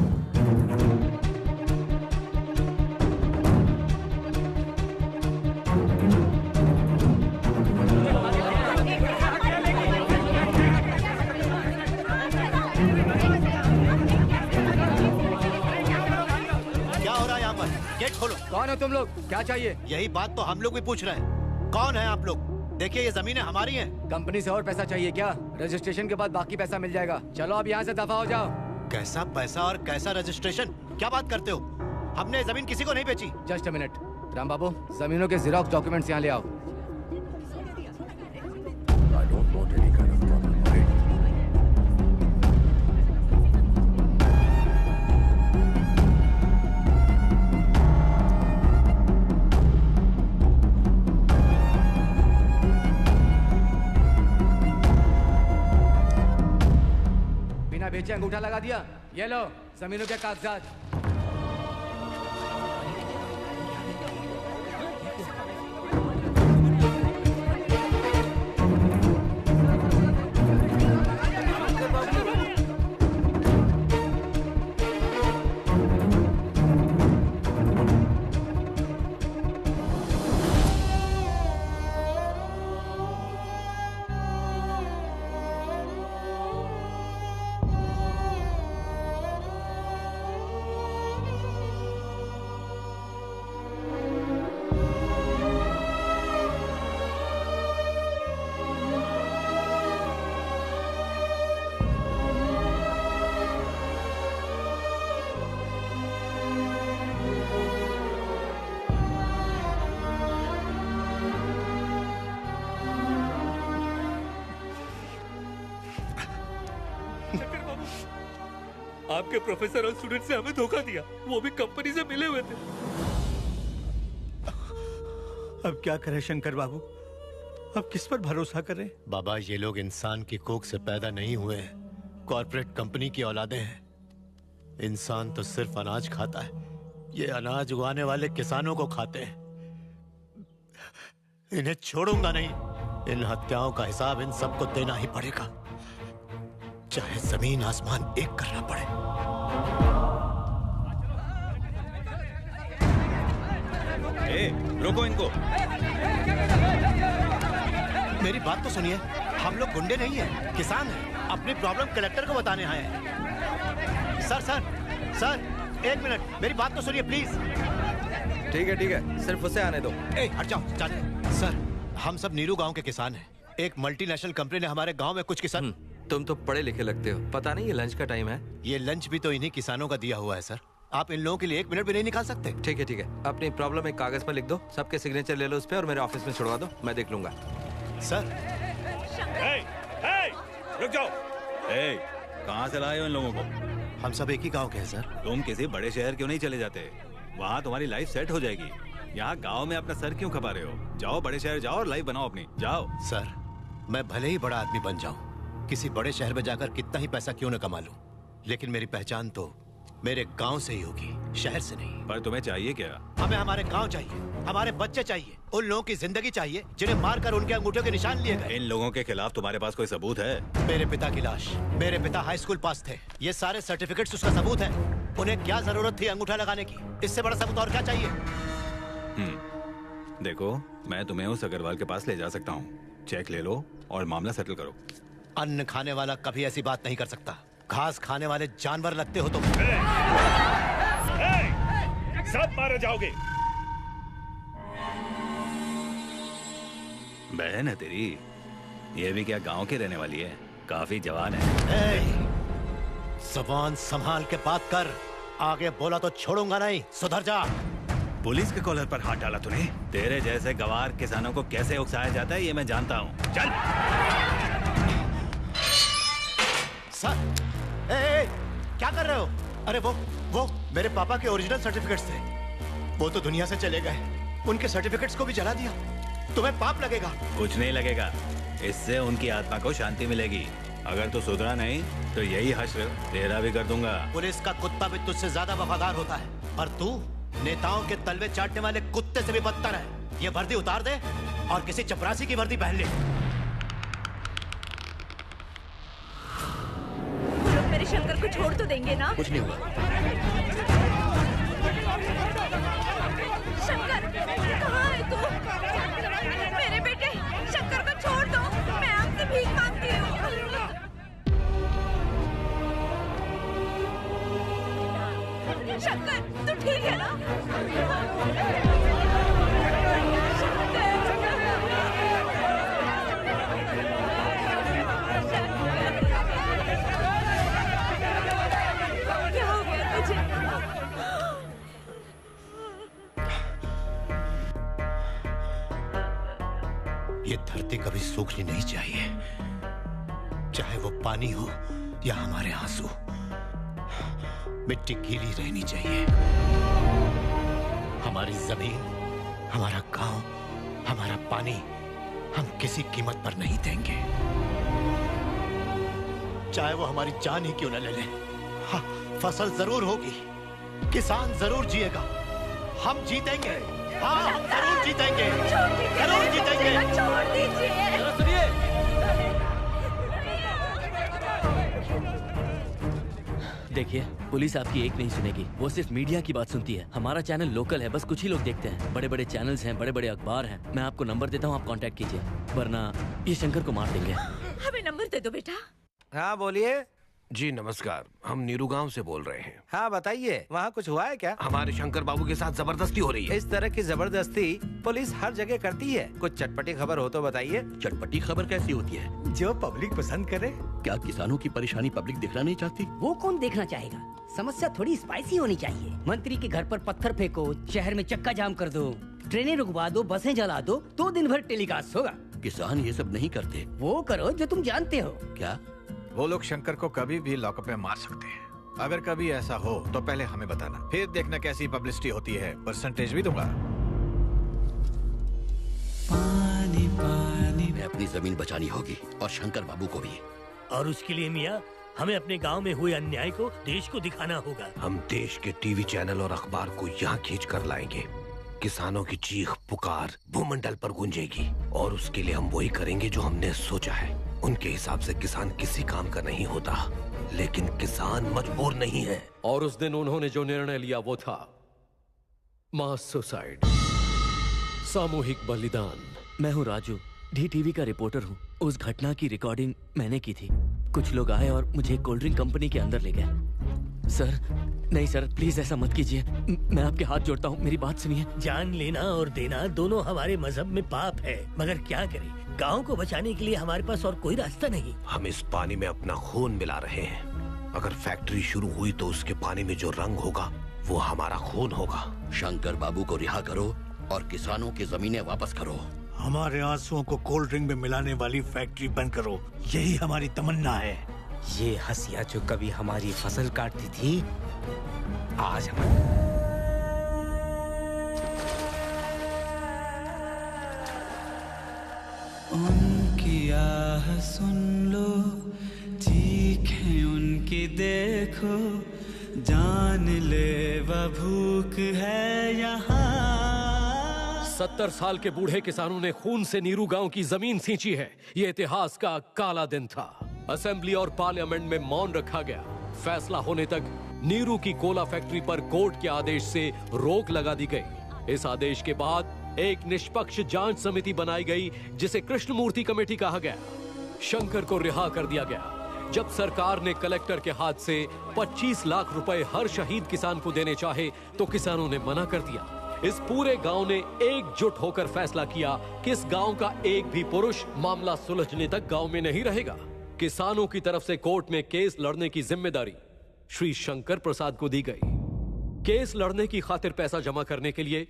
क्या हो रहा है यहाँ पर? गेट खोलो। कौन हो तुम लोग? क्या चाहिए? यही बात तो हम लोग भी पूछ रहे हैं। कौन है आप लोग? देखिए ये जमीनें हमारी हैं। कंपनी से और पैसा चाहिए क्या? रजिस्ट्रेशन के बाद बाकी पैसा मिल जाएगा। चलो अब यहाँ से दफा हो जाओ। कैसा पैसा और कैसा रजिस्ट्रेशन? क्या बात करते हो? हमने जमीन किसी को नहीं बेची। Just a minute. राम बाबू, जमीनों के जीरोक्स डॉक्यूमेंट्स यहाँ ले आओ। बिना बेचे अंगूठा लगा दिया। ये लो जमीनों के कागजात। आपके प्रोफेसर और स्टूडेंट से हमें धोखा दिया, वो भी कंपनी से मिले हुए थे। अब क्या करें शंकर बाबू? अब किस पर भरोसा करें? बाबा ये लोग इंसान की कोख से पैदा नहीं हुए हैं, कॉर्पोरेट कंपनी की औलादे हैं। इंसान तो सिर्फ अनाज खाता है, ये अनाज उगाने वाले किसानों को खाते हैं। इन्हें छोड़ूंगा नहीं। इन हत्याओं का हिसाब इन सबको देना ही पड़ेगा, चाहे जमीन आसमान एक करना पड़े। रोको इनको। मेरी बात तो सुनिए, हम लोग गुंडे नहीं हैं, किसान हैं। अपनी प्रॉब्लम कलेक्टर को बताने आए हैं। सर सर सर एक मिनट, मेरी बात तो सुनिए प्लीज। ठीक है, सिर्फ उसे आने दो। हट जाओ, जाने। सर हम सब नीरू गांव के किसान हैं। एक मल्टीनेशनल कंपनी ने हमारे गांव में कुछ किसान। तुम तो पढ़े लिखे लगते हो, पता नहीं ये लंच का टाइम है। ये लंच भी तो इन्हीं किसानों का दिया हुआ है सर। आप इन लोगों के लिए एक मिनट भी नहीं निकाल सकते? ठीक है, अपनी प्रॉब्लम एक कागज पर लिख दो, सबके सिग्नेचर ले लो उस पे और मेरे ऑफिस में छुड़वा दो, मैं देख लूंगा। सर रुक जाओ। कहाँ से लाए हो इन लोगों को? हम सब एक ही गांव के हैं सर। तुम किसी बड़े शहर क्यों नहीं चले जाते? वहाँ तुम्हारी लाइफ सेट हो जाएगी। यहाँ गांव में अपना सर क्यों खपा रहे हो? जाओ बड़े शहर जाओ और लाइफ बनाओ अपनी, जाओ। सर मैं भले ही बड़ा आदमी बन जाऊं, किसी बड़े शहर में जाकर कितना ही पैसा क्यों न कमा लूं, लेकिन मेरी पहचान तो मेरे गांव से ही होगी, शहर से नहीं। पर तुम्हें चाहिए क्या? हमें हमारे गांव चाहिए, हमारे बच्चे चाहिए, उन लोगों की जिंदगी चाहिए जिन्हें मारकर उनके अंगूठों के निशान लिए गए। इन लोगों के खिलाफ तुम्हारे पास कोई सबूत है? मेरे पिता की लाश, मेरे पिता हाई स्कूल पास थे, ये सारे सर्टिफिकेट्स उसका सबूत है। उन्हें क्या जरूरत थी अंगूठा लगाने की? इससे बड़ा सबूत और क्या चाहिए? देखो मैं तुम्हें उस अग्रवाल के पास ले जा सकता हूँ, चेक ले लो और मामला सेटल करो। अन्न खाने वाला कभी ऐसी बात नहीं कर सकता। घास खाने वाले जानवर लगते हो तुम। सब मारे जाओगे। बहन है तेरी, ये भी क्या गांव की रहने वाली है? काफी जवान है। ज़बान संभाल के बात कर, आगे बोला तो छोड़ूंगा नहीं, सुधर जा। पुलिस के कॉलर पर हाथ डाला तूने? तेरे जैसे गवार किसानों को कैसे उकसाया जाता है ये मैं जानता हूँ। चल। सर क्या कर रहे हो? अरे वो मेरे पापा के ओरिजिनल सर्टिफिकेट्स थे, वो तो दुनिया से चले गए, उनके सर्टिफिकेट्स को भी जला दिया। तुम्हें पाप लगेगा। कुछ नहीं लगेगा, इससे उनकी आत्मा को शांति मिलेगी। अगर तू सुधरा नहीं तो यही हश्र तेरा भी कर दूंगा। पुलिस का कुत्ता भी तुझसे ज्यादा वफादार होता है, और तू नेताओं के तलवे चाटने वाले कुत्ते से भी बदतर है। ये वर्दी उतार दे और किसी चपरासी की वर्दी पहन ले। मेरे शंकर को छोड़ तो देंगे ना? कुछ नहीं हुआ। शंकर, कहाँ है तू? मेरे बेटे, शंकर को छोड़ दो। मैं आपसे भीख मांगती हूँ। शंकर, तू ठीक है ना? क्या हो गया तुझे? ये धरती कभी सूखनी नहीं चाहिए, चाहे वो पानी हो या हमारे आंसू। मिट्टी गीली रहनी चाहिए। हमारी जमीन, हमारा गांव, हमारा पानी हम किसी कीमत पर नहीं देंगे, चाहे वो हमारी जान ही क्यों न ले ले। हाँ, फसल जरूर होगी, किसान जरूर जिएगा, हम जीतेंगे। हाँ, हम जरूर जीतेंगे, जरूर जीतेंगे। छोड़ दीजिए। सुनिए, देखिए, पुलिस आपकी एक नहीं सुनेगी, वो सिर्फ मीडिया की बात सुनती है। हमारा चैनल लोकल है, बस कुछ ही लोग देखते हैं। बड़े बड़े चैनल्स हैं, बड़े बड़े अखबार हैं। मैं आपको नंबर देता हूँ, आप कांटेक्ट कीजिए, वरना ये शंकर को मार देंगे। हमें नंबर दे दो बेटा। हाँ बोलिए। जी नमस्कार, हम नीरू गांव से बोल रहे हैं। हाँ बताइए, वहाँ कुछ हुआ है क्या? हमारे शंकर बाबू के साथ जबरदस्ती हो रही है। इस तरह की जबरदस्ती पुलिस हर जगह करती है। कुछ चटपटी खबर हो तो बताइए। चटपटी खबर कैसी होती है? जो पब्लिक पसंद करे। क्या किसानों की परेशानी पब्लिक देखना नहीं चाहती? वो कौन देखना चाहेगा? समस्या थोड़ी स्पाइसी होनी चाहिए। मंत्री के घर पर पत्थर फेंको, शहर में चक्का जाम कर दो, ट्रेनें रुकवा दो, बसें जला दो, तो दिन भर टेलीकास्ट होगा। किसान ये सब नहीं करते। वो करो जो तुम जानते हो। क्या? वो लोग शंकर को कभी भी लॉकअप में मार सकते हैं। अगर कभी ऐसा हो तो पहले हमें बताना, फिर देखना कैसी पब्लिसिटी होती है, परसेंटेज भी दूंगा। पानी पानी। हमें अपनी जमीन बचानी होगी और शंकर बाबू को भी। और उसके लिए मियाँ, हमें अपने गांव में हुए अन्याय को देश को दिखाना होगा। हम देश के टीवी चैनल और अखबार को यहाँ खींच कर लाएंगे। किसानों की चीख पुकार भूमंडल पर गूंजेगी, और उसके लिए हम वही करेंगे जो हमने सोचा है। उनके हिसाब से किसान किसी काम का नहीं होता, लेकिन किसान मजबूर नहीं है। और उस दिन उन्होंने जो निर्णय लिया वो था मास सुसाइड, सामूहिक बलिदान। मैं हूँ राजू, DTV का रिपोर्टर हूँ। उस घटना की रिकॉर्डिंग मैंने की थी। कुछ लोग आए और मुझे कोल्ड ड्रिंक कंपनी के अंदर ले गए। सर, नहीं सर, प्लीज ऐसा मत कीजिए। मैं आपके हाथ जोड़ता हूँ, मेरी बात सुनिए। जान लेना और देना दोनों हमारे मजहब में पाप है, मगर क्या करें, गांव को बचाने के लिए हमारे पास और कोई रास्ता नहीं। हम इस पानी में अपना खून मिला रहे हैं। अगर फैक्ट्री शुरू हुई तो उसके पानी में जो रंग होगा वो हमारा खून होगा। शंकर बाबू को रिहा करो और किसानों की जमीनें वापस करो। हमारे आंसुओं को कोल्ड ड्रिंक में मिलाने वाली फैक्ट्री बंद करो, यही हमारी तमन्ना है। ये हंसिया जो कभी हमारी फसल काटती थी, आज हम उनकी आह सुन लो, चीखें उनकी देखो, जान ले वह भूख है यहाँ। 70 साल के बूढ़े किसानों ने खून से नीरू गांव की जमीन सींची है। ये इतिहास का काला दिन था। असेंबली और पार्लियामेंट में मौन रखा गया। फैसला होने तक नीरू की कोला फैक्ट्री पर कोर्ट के आदेश से रोक लगा दी गई। इस आदेश के बाद एक निष्पक्ष जांच समिति बनाई गई, जिसे कृष्णमूर्ति कमेटी कहा गया। शंकर को रिहा कर दिया गया। जब सरकार ने कलेक्टर के हाथ से 25 लाख रुपए हर शहीद किसान को देने चाहे तो किसानों ने मना कर दिया। इस पूरे गांव ने एकजुट होकर फैसला किया कि इस गांव का एक भी पुरुष मामला सुलझने तक गांव में नहीं रहेगा। किसानों की तरफ से कोर्ट में केस लड़ने की जिम्मेदारी श्री शंकर प्रसाद को दी गई। केस लड़ने की खातिर पैसा जमा करने के लिए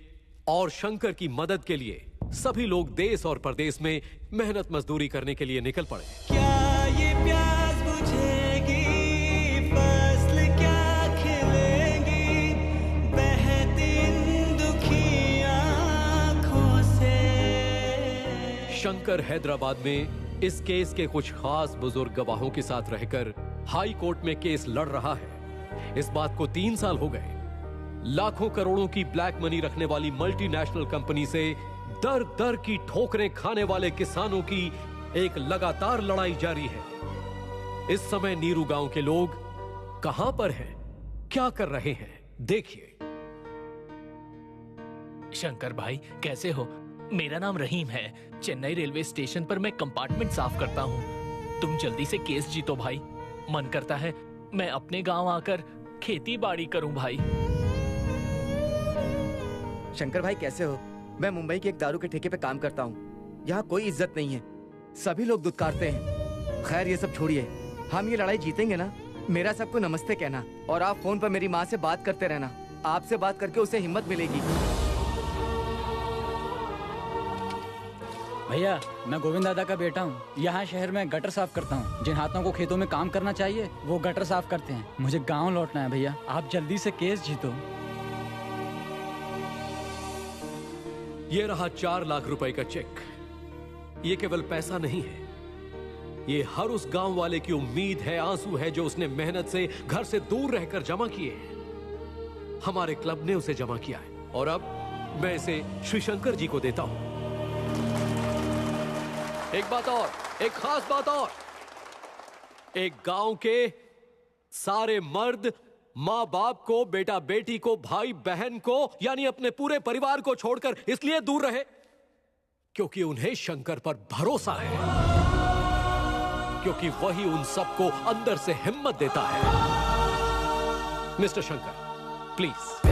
और शंकर की मदद के लिए सभी लोग देश और प्रदेश में मेहनत मजदूरी करने के लिए निकल पड़े। क्या ये प्यास बुझेगी, फसल क्या खिलेगी, बहती इन दुखी आँखों से। शंकर हैदराबाद में इस केस के कुछ खास बुजुर्ग गवाहों के साथ रहकर हाई कोर्ट में केस लड़ रहा है। इस बात को 3 साल हो गए। लाखों करोड़ों की ब्लैक मनी रखने वाली मल्टीनेशनल कंपनी से दर दर की ठोकरें खाने वाले किसानों की एक लगातार लड़ाई जारी है। इस समय नीरू गांव के लोग कहां पर हैं, क्या कर रहे हैं, देखिए। शंकर भाई कैसे हो? मेरा नाम रहीम है। चेन्नई रेलवे स्टेशन पर मैं कंपार्टमेंट साफ करता हूँ। तुम जल्दी से केस जीतो भाई। मन करता है मैं अपने गांव आकर खेती बाड़ी करूं भाई। शंकर भाई कैसे हो? मैं मुंबई के एक दारू के ठेके पे काम करता हूँ। यहाँ कोई इज्जत नहीं है, सभी लोग दुत्कारते हैं। खैर ये सब छोड़िए, हम ये लड़ाई जीतेंगे ना। मेरा सबको नमस्ते कहना और आप फोन पर मेरी माँ से बात करते रहना। आपसे बात करके उसे हिम्मत मिलेगी। भैया मैं गोविंद दादा का बेटा हूँ। यहाँ शहर में गटर साफ करता हूँ। जिन हाथों को खेतों में काम करना चाहिए वो गटर साफ करते हैं। मुझे गांव लौटना है भैया, आप जल्दी से केस जीतो। ये रहा 4 लाख रुपए का चेक। ये केवल पैसा नहीं है, ये हर उस गांव वाले की उम्मीद है, आंसू है जो उसने मेहनत से घर से दूर रहकर जमा किए हैं। हमारे क्लब ने उसे जमा किया है और अब मैं इसे श्री शंकर जी को देता हूं। एक बात और, एक खास बात और, एक गांव के सारे मर्द माँ बाप को, बेटा बेटी को, भाई बहन को, यानी अपने पूरे परिवार को छोड़कर इसलिए दूर रहे क्योंकि उन्हें शंकर पर भरोसा है, क्योंकि वही उन सबको अंदर से हिम्मत देता है। Mister Shankar please.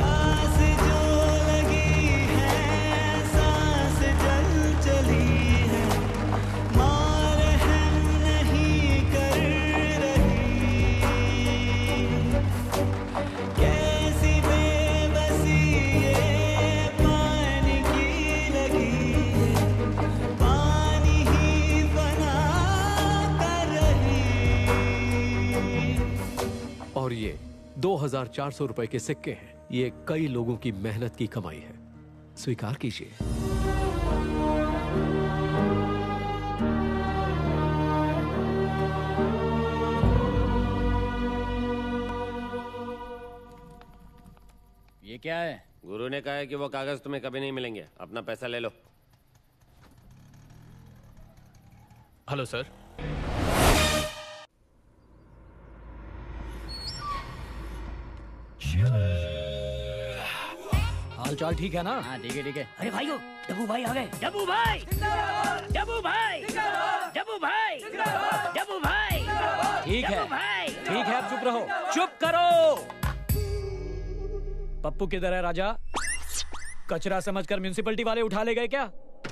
और ये 2400 रुपए के सिक्के हैं। ये कई लोगों की मेहनत की कमाई है, स्वीकार कीजिए। ये क्या है? गुरु ने कहा है कि वो कागज तुम्हें कभी नहीं मिलेंगे। अपना पैसा ले लो। Hello sir. हाल चाल ठीक है ना? हाँ ठीक है ठीक है। अरे भाइयों, डब्बू भाई आ गए। डब्बू भाई, डब्बू भाई, डब्बू भाई, डब्बू भाई। ठीक है, ठीक है, अब चुप रहो, चुप करो। पप्पू किधर है राजा? कचरा समझकर म्युनिसिपैलिटी वाले उठा ले गए क्या?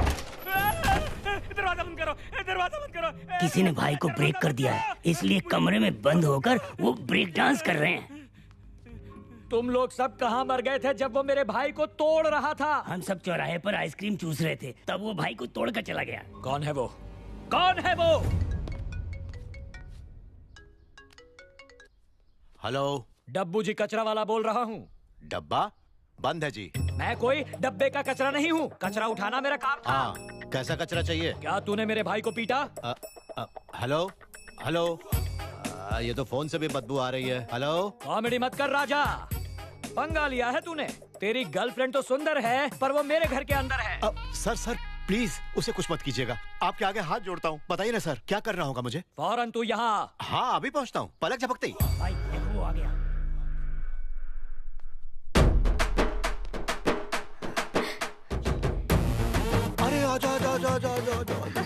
दरवाजा बंद करो, दरवाजा बंद करो। किसी ने भाई को ब्रेक कर दिया है, इसलिए कमरे में बंद होकर वो ब्रेक डांस कर रहे हैं। तुम लोग सब कहाँ मर गए थे जब वो मेरे भाई को तोड़ रहा था? हम सब चौराहे पर आइसक्रीम चूस रहे थे, तब वो भाई को तोड़ कर चला गया। कौन है वो? कौन है वो? हेलो, डब्बू जी कचरा वाला बोल रहा हूँ। डब्बा बंद है जी। मैं कोई डब्बे का कचरा नहीं हूँ, कचरा उठाना मेरा काम था। हाँ, कैसा कचरा चाहिए? क्या तूने मेरे भाई को पीटा? हेलो हेलो, ये तो फोन से भी बदबू आ रही है। हेलो। कॉमेडी मत कर राजा, पंगा लिया है तूने। तेरी गर्लफ्रेंड तो सुंदर है पर वो मेरे घर के अंदर है। सर सर प्लीज उसे कुछ मत कीजिएगा, आपके आगे हाथ जोड़ता हूँ। बताइए ना सर, क्या करना होगा मुझे? फौरन तू यहाँ। हाँ अभी पहुँचता हूँ, पलक झपकते ही। भाई देखो वो आ गया। अरे आजा आजा आजा आजा आजा आजा।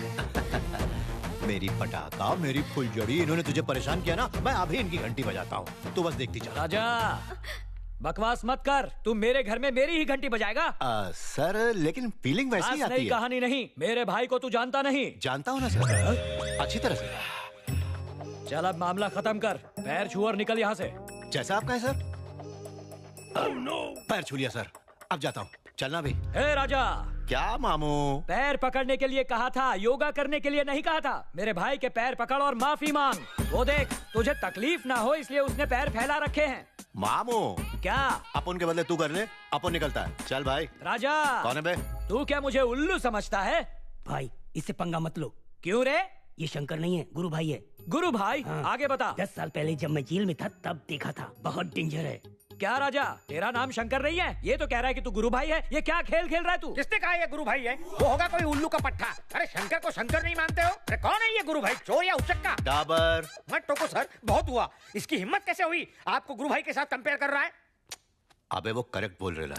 मेरी पटाखा, मेरी फुलझड़ी, इन्होंने तुझे परेशान किया ना, मैं अभी इनकी घंटी बजाता हूँ, तू बस देखती चल। राजा बकवास मत कर, तू मेरे घर में मेरी ही घंटी बजाएगा। सर लेकिन फीलिंग वैसी ही आती है। कहानी नहीं, मेरे भाई को तू जानता नहीं। जानता हूँ ना सर, अच्छी तरह से। चल अब मामला खत्म कर, पैर छू और निकल यहाँ से। जैसा आप कहें सर। पैर छू लिया सर, अब जाता हूँ। चलना भी। हे राजा। क्या मामू? पैर पकड़ने के लिए कहा था, योगा करने के लिए नहीं कहा था। मेरे भाई के पैर पकड़ और माफी मांग। वो देख, तुझे तकलीफ ना हो इसलिए उसने पैर फैला रखे हैं। मामू क्या? अपन के बदले तू कर ले, अपन निकलता है। चल भाई। राजा। कौन है बे? तू क्या मुझे उल्लू समझता है? भाई इससे पंगा मत लो। क्यों रे? ये शंकर नहीं है, गुरु भाई है। गुरु भाई? हाँ। आगे बता। 10 साल पहले जब मैं जेल में था तब देखा था, बहुत डेंजर है। क्या राजा, तेरा नाम शंकर नहीं है? ये तो कह रहा है कि तू गुरु भाई है। ये क्या खेल खेल रहा है तू? किसने कहा ये गुरु भाई है? वो होगा कोई उल्लू का पट्टा। अरे शंकर को शंकर नहीं मानते हो? अरे कौन है ये गुरु भाई, चोर या उचक्का? डाबर। मत टोको सर, बहुत हुआ। इसकी हिम्मत कैसे हुई आपको गुरु भाई के साथ कंपेयर कर रहा है? अबे वो करेक्ट बोल रहा है,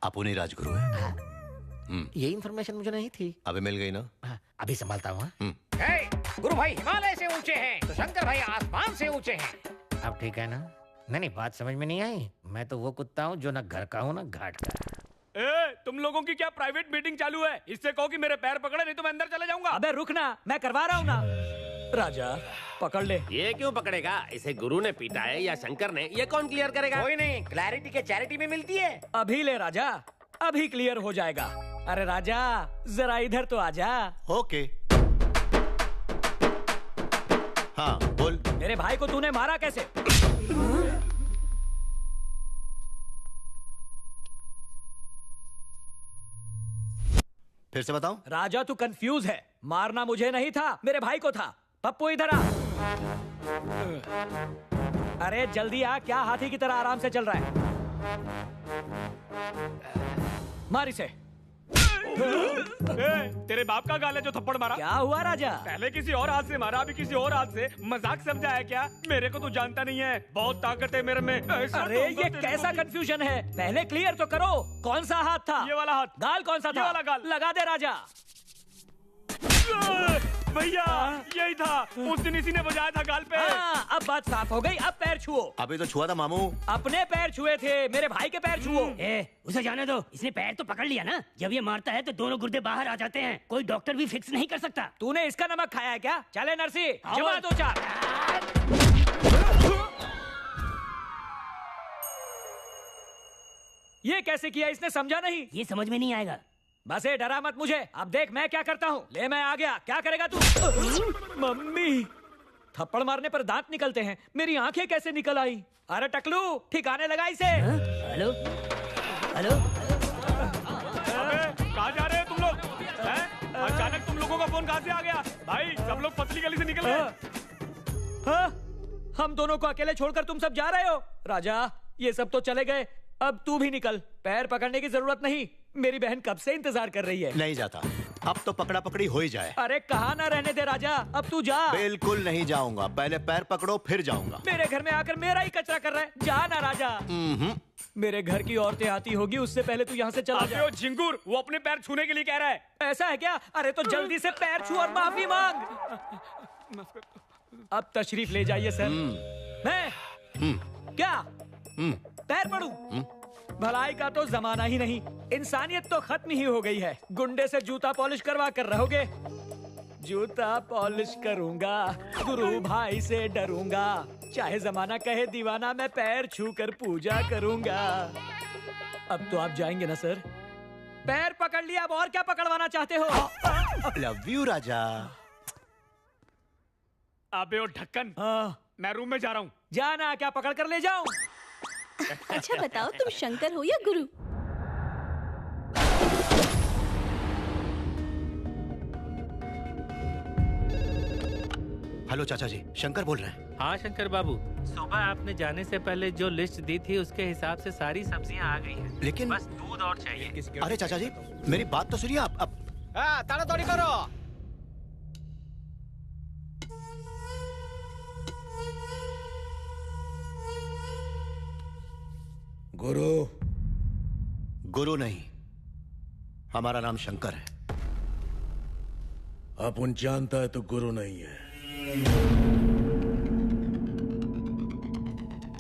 आप उन्हीं राजगुरु है। ये इन्फॉर्मेशन मुझे नहीं थी। अबे मिल गई ना? अभी संभालता हूँ। गुरु भाई हिमालय से ऊंचे हैं तो शंकर भाई आसमान से ऊंचे हैं। अब ठीक है ना? नहीं, बात समझ में नहीं आई। मैं तो वो कुत्ता हूँ जो ना घर का हूँ ना घाट का। तुम लोगों की क्या प्राइवेट मीटिंग चालू है? इससे कहो कि मेरे पैर पकड़े, नहीं तो मैं अंदर चला जाऊंगा। अबे रुक ना, मैं करवा रहा हूँ ना। राजा पकड़ ले। ये क्यों पकड़ेगा? इसे गुरु ने पीटा है या शंकर ने? ये कौन क्लियर करेगा? कोई नहीं, क्लैरिटी के चैरिटी में मिलती है। अभी ले राजा, अभी क्लियर हो जाएगा। अरे राजा जरा इधर तो आजा। ओके। हाँ बोल। मेरे भाई को तूने मारा कैसे? फिर से बताऊं? राजा तू कंफ्यूज है। मारना मुझे नहीं था, मेरे भाई को था। पप्पू इधर आ। अरे जल्दी आ, क्या हाथी की तरह आराम से चल रहा है? मार इसे। तेरे बाप का गाल है जो थप्पड़ मारा। क्या हुआ राजा? पहले किसी और हाथ से मारा, अभी किसी और हाथ से। मजाक समझा है क्या? मेरे को तू जानता नहीं है, बहुत ताकत है मेरे में। अरे ये कैसा कंफ्यूजन है? पहले क्लियर तो करो, कौन सा हाथ था? ये वाला हाथ। गाल कौन सा था? ये वाला गाल। लगा दे राजा। भैया यही था, उस दिन इसी ने बजाया था गाल पे। हाँ, अब बात साफ हो गई। अब पैर छुओ। अभी तो छुआ था मामू। अपने पैर छुए थे, मेरे भाई के पैर छुओ। उसे जाने दो, इसने पैर तो पकड़ लिया ना। जब ये मारता है तो दोनों गुर्दे बाहर आ जाते हैं। कोई डॉक्टर भी फिक्स नहीं कर सकता। तूने इसका नमक खाया है क्या? चले नरसी, जमा दो चार। ये कैसे किया इसने, समझा नहीं? ये समझ में नहीं आएगा। बस ये डरा मत मुझे। अब देख मैं क्या करता हूँ। ले मैं आ गया। क्या करेगा तू? मम्मी, थप्पड़ मारने पर दांत निकलते हैं, मेरी आंखें कैसे निकल आई? अरे टकलू, ठिकाने लगा इसे। हेलो हेलो, कहाँ जा रहे हो तुम लोग? अचानक तुम लोगों का फोन कहाँ से आ गया? भाई सब लोग पतली गली से निकल गए। हम दोनों को अकेले छोड़कर तुम सब जा रहे हो? राजा ये सब तो चले गए, अब तू भी निकल। पैर पकड़ने की जरूरत नहीं, मेरी बहन कब से इंतजार कर रही है। नहीं जाता, अब तो पकड़ा पकड़ी हो ही जाए। अरे कहाँ ना रहने दे राजा, अब तू जा। बिल्कुल नहीं जाऊंगा, पहले पैर पकड़ो फिर जाऊंगा। मेरे घर में आकर मेरा ही कचरा कर रहा है, जा ना राजा। मेरे घर की औरतें आती होगी, उससे पहले तू यहाँ से चला जा। झिंगुर, वो अपने पैर छूने के लिए कह रहा है। ऐसा है क्या? अरे तो जल्दी से पैर छू और माफी मांग। अब तशरीफ ले जाइए सर। मैं क्या पैर पड़ूं? भलाई का तो जमाना ही नहीं, इंसानियत तो खत्म ही हो गई है। गुंडे से जूता पॉलिश करवा कर रहोगे? जूता पॉलिश करूंगा, गुरु भाई से डरूंगा। चाहे जमाना कहे दीवाना, मैं पैर छू कर पूजा करूंगा। अब तो आप जाएंगे ना सर? पैर पकड़ लिया, अब और क्या पकड़वाना चाहते हो? लव यू राजा। अबे ओ ढक्कन, मैं रूम में जा रहा हूँ। जाना, क्या पकड़ कर ले जाऊं? अच्छा बताओ, तुम शंकर हो या गुरु? हेलो चाचा जी, शंकर बोल रहे हैं। हाँ शंकर बाबू, सुबह आपने जाने से पहले जो लिस्ट दी थी उसके हिसाब से सारी सब्जियां आ गई हैं। लेकिन बस दूध और चाहिए। अरे चाचा जी, मेरी बात तो सुनिए आप। ताड़ाताड़ी करो। गुरु? गुरु नहीं, हमारा नाम शंकर है। अपन जानता है तो गुरु नहीं है।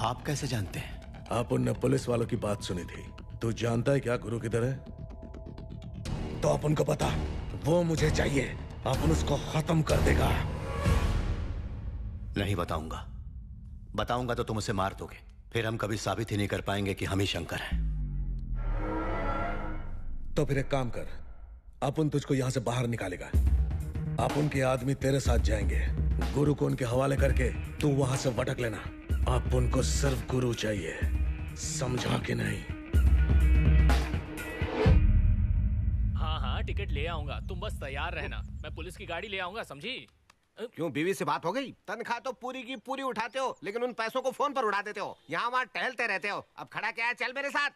आप कैसे जानते हैं? अपन ने पुलिस वालों की बात सुनी थी। तू जानता है क्या गुरु किधर है? तो अपन को पता, वो मुझे चाहिए। अपन उसको खत्म कर देगा। नहीं बताऊंगा, बताऊंगा तो तुम उसे मार दोगे, फिर हम कभी साबित ही नहीं कर पाएंगे कि हम ही शंकर हैं। तो फिर एक काम कर, अपन तुझको यहां से बाहर निकालेगा। अपन के आदमी तेरे साथ जाएंगे, गुरु को उनके हवाले करके तू वहां से भटक लेना। अपन को सिर्फ गुरु चाहिए, समझा कि नहीं? हाँ हाँ, टिकट ले आऊंगा, तुम बस तैयार रहना। मैं पुलिस की गाड़ी ले आऊंगा, समझी? क्यों, बीवी से बात हो गई? तनख्वाह तो पूरी की पूरी उठाते हो, लेकिन उन पैसों को फोन पर उड़ा देते हो। यहाँ वहाँ टहलते रहते हो। अब खड़ा क्या है, चल मेरे साथ।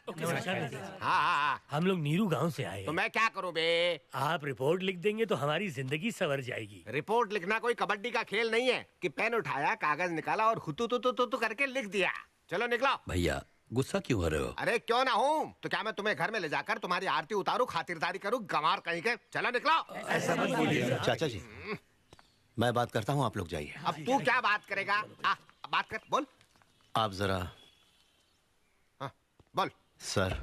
हाँ, हम लोग नीरू गांव से आए। तो मैं क्या करूँ बे? आप रिपोर्ट लिख देंगे तो हमारी जिंदगी संवर जाएगी। रिपोर्ट लिखना कोई कबड्डी का खेल नहीं है कि पेन उठाया, कागज निकाला और हुतु तु तु तु तु करके लिख दिया। चलो निकलो। भैया गुस्सा क्यों हो रहे हो? अरे क्यों ना हूँ, तो क्या मैं तुम्हें घर में ले जाकर तुम्हारी आरती उतारू, खातिरदारी करूँ, गंवार कहीं के? चलो निकलो। चाचा जी, मैं बात करता हूँ, आप लोग जाइए। अब तू क्या बात करेगा? बात कर, बोल। आप जरा बोल। सर,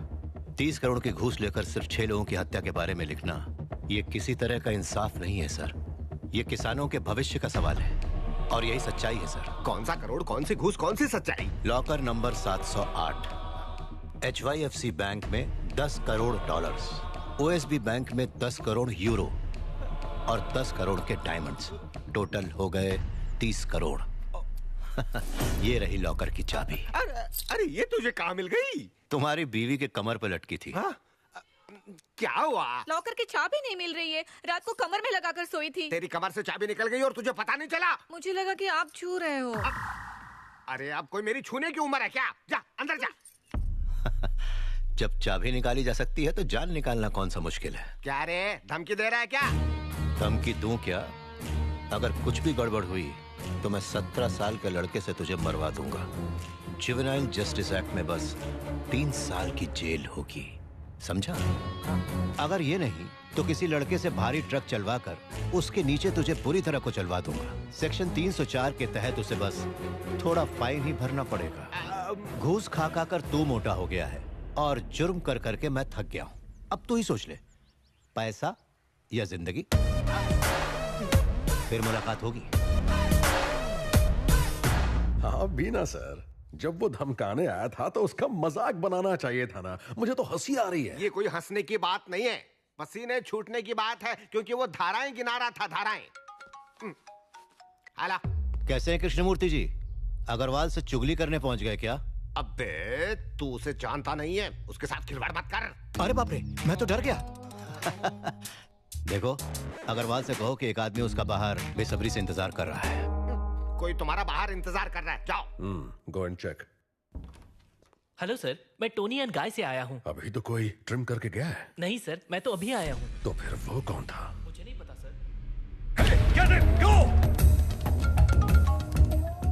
30 करोड़ की घूस लेकर सिर्फ 6 लोगों की हत्या के बारे में लिखना, ये किसी तरह का इंसाफ नहीं है सर। ये किसानों के भविष्य का सवाल है और यही सच्चाई है सर। कौन सा करोड़, कौन सी घूस, कौन सी सच्चाई? लॉकर नंबर 708, HYFC बैंक में 10 करोड़ डॉलर्स, OSB बैंक में 10 करोड़ यूरो और 10 करोड़ के डायमंड्स, टोटल हो गए 30 करोड़। ये रही लॉकर की चाबी। अरे ये तुझे कहाँ मिल गई? तुम्हारी बीवी के कमर पर लटकी थी। क्या हुआ? लॉकर की चाबी नहीं मिल रही है, रात को कमर में लगाकर सोई थी। तेरी कमर से चाबी निकल गई और तुझे पता नहीं चला? मुझे लगा कि आप छू रहे हो। अरे अब कोई मेरी छूने की उम्र है क्या? जा अंदर जा। जब चाबी निकाली जा सकती है तो जान निकालना कौन सा मुश्किल है? क्या रे, धमकी दे रहा है क्या? धमकी दूं क्या? अगर कुछ भी गड़बड़ हुई तो मैं 17 साल के लड़के से तुझे मरवा दूंगा। जुवेनाइल जस्टिस एक्ट में बस 3 साल की जेल होगी, समझा? अगर ये नहीं तो किसी लड़के से भारी ट्रक चलवा कर उसके नीचे तुझे पूरी तरह को चलवा दूंगा। सेक्शन 304 के तहत उसे बस थोड़ा फाइन ही भरना पड़ेगा। घूस खा खा कर तू मोटा हो गया है और जुर्म कर करके मैं थक गया हूं। अब तू ही सोच ले, पैसा या जिंदगी? फिर मुलाकात होगी। हाँ बीना सर, जब वो धमकाने आया था तो उसका मजाक बनाना चाहिए था ना। मुझे तो हंसी आ रही है। ये कोई हंसने की बात नहीं है, पसीने छूटने की बात है, क्योंकि वो धाराएं गिना रहा था, धाराएं। हाला। कैसे हैं कृष्णमूर्ति जी? अग्रवाल से चुगली करने पहुंच गए क्या? अबे तू उसे जानता नहीं है, उसके साथ खिलवाड़ मत कर। अरे बाप रे, मैं तो डर गया। देखो, अग्रवाल से कहो कि एक आदमी उसका बाहर बेसब्री से इंतजार कर रहा है। कोई तुम्हारा बाहर इंतजार कर रहा है, जाओ। Go and check. Hello sir, मैं टोनी एंड गाय से आया हूँ। अभी तो कोई ट्रिम करके गया है? नहीं सर, मैं तो अभी आया हूँ। तो फिर वो कौन था? मुझे नहीं पता सर।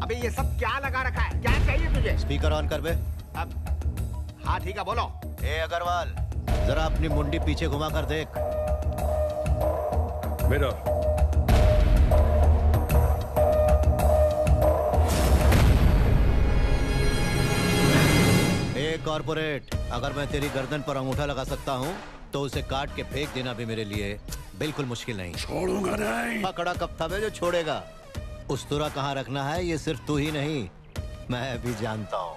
अबे ये सब क्या लगा रखा है? क्या चाहिए तुझे? स्पीकर ऑन कर बे। अब हाँ ठीक है, बोलो। ए अग्रवाल, जरा अपनी मुंडी पीछे घुमा कर देख। मिरर। कॉर्पोरेट, अगर मैं तेरी गर्दन पर अंगूठा लगा सकता हूँ तो उसे काट के फेंक देना भी मेरे लिए बिल्कुल मुश्किल नहीं। छोड़ूंगा नहीं। पकड़ा कब था जो छोड़ेगा? उस्तरा कहाँ रखना है ये सिर्फ तू ही नहीं, मैं भी जानता हूँ।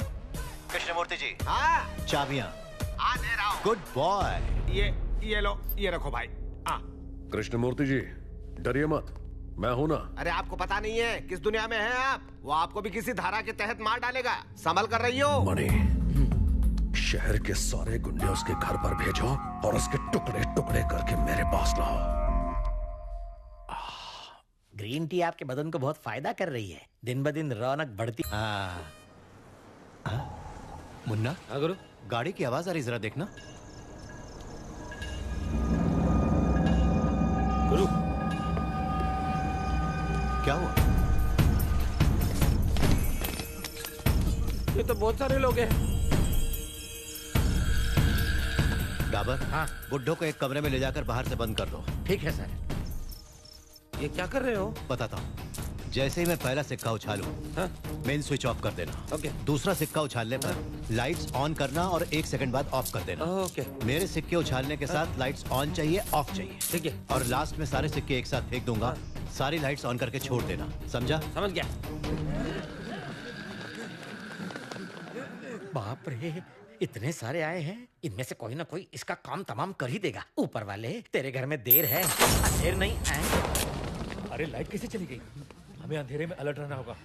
कृष्णमूर्ति जी। हाँ चाबियाँ। हाँ दे रहा हूँ। Good boy. ये लो, ये रखो भाई। कृष्णमूर्ति जी डरिए मत, मैं हूं ना। अरे आपको पता नहीं है किस दुनिया में है आप? वो आपको भी किसी धारा के तहत मार डालेगा, संभल कर रही हो। मणि, शहर के सारे गुंडे उसके घर पर भेजो और उसके टुकड़े टुकड़े करके मेरे पास लाओ। ग्रीन टी आपके बदन को बहुत फायदा कर रही है, दिन ब दिन रौनक बढ़ती। मुन्ना। गुरु, गाड़ी की आवाज आ रही, जरा देखना। गुरु, क्या हुआ? ये तो बहुत सारे लोग हैं। डाबर, हाँ, बुड्ढो को एक कमरे में ले जाकर बाहर से बंद कर दो। ठीक है सर। ये क्या कर रहे हो? बताता हूँ। जैसे ही मैं पहला सिक्का उछालूं, हाँ? मेन स्विच ऑफ कर देना। ओके। दूसरा सिक्का उछालने पर लाइट्स ऑन करना और 1 सेकंड बाद ऑफ कर देना। ओके। मेरे सिक्के उछालने के साथ लाइट्स ऑन चाहिए, ऑफ चाहिए। ठीक है। और लास्ट में सारे सिक्के एक साथ फेंक दूंगा। सारी लाइट्स ऑन करके छोड़ देना, समझा? समझ गया। बाप रे, इतने सारे आए हैं, इनमें से कोई ना कोई इसका काम तमाम कर ही देगा। ऊपर वाले, तेरे घर में देर है, देर नहीं है। अरे लाइट कैसे चली गई? हमें अंधेरे में अलर्ट रहना होगा।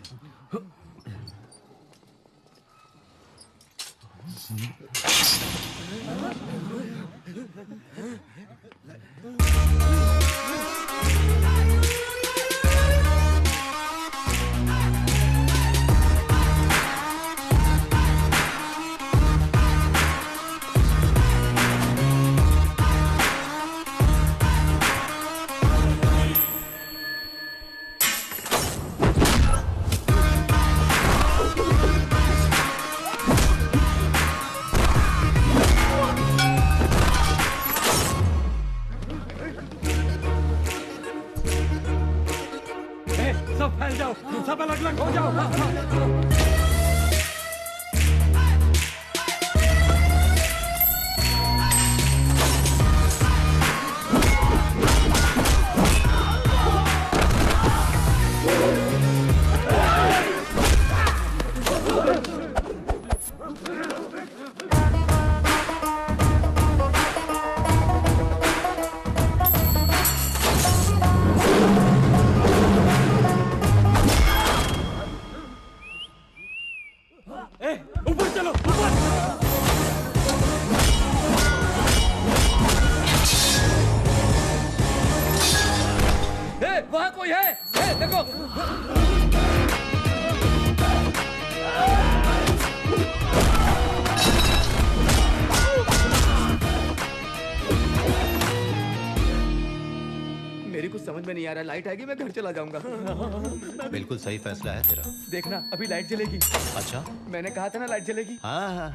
वहाँ कोई है? देखो। मेरी कुछ समझ में नहीं आ रहा, लाइट आएगी मैं घर चला जाऊंगा। बिल्कुल सही फैसला है तेरा। देखना अभी लाइट जलेगी। अच्छा, मैंने कहा था ना लाइट जलेगी। हाँ।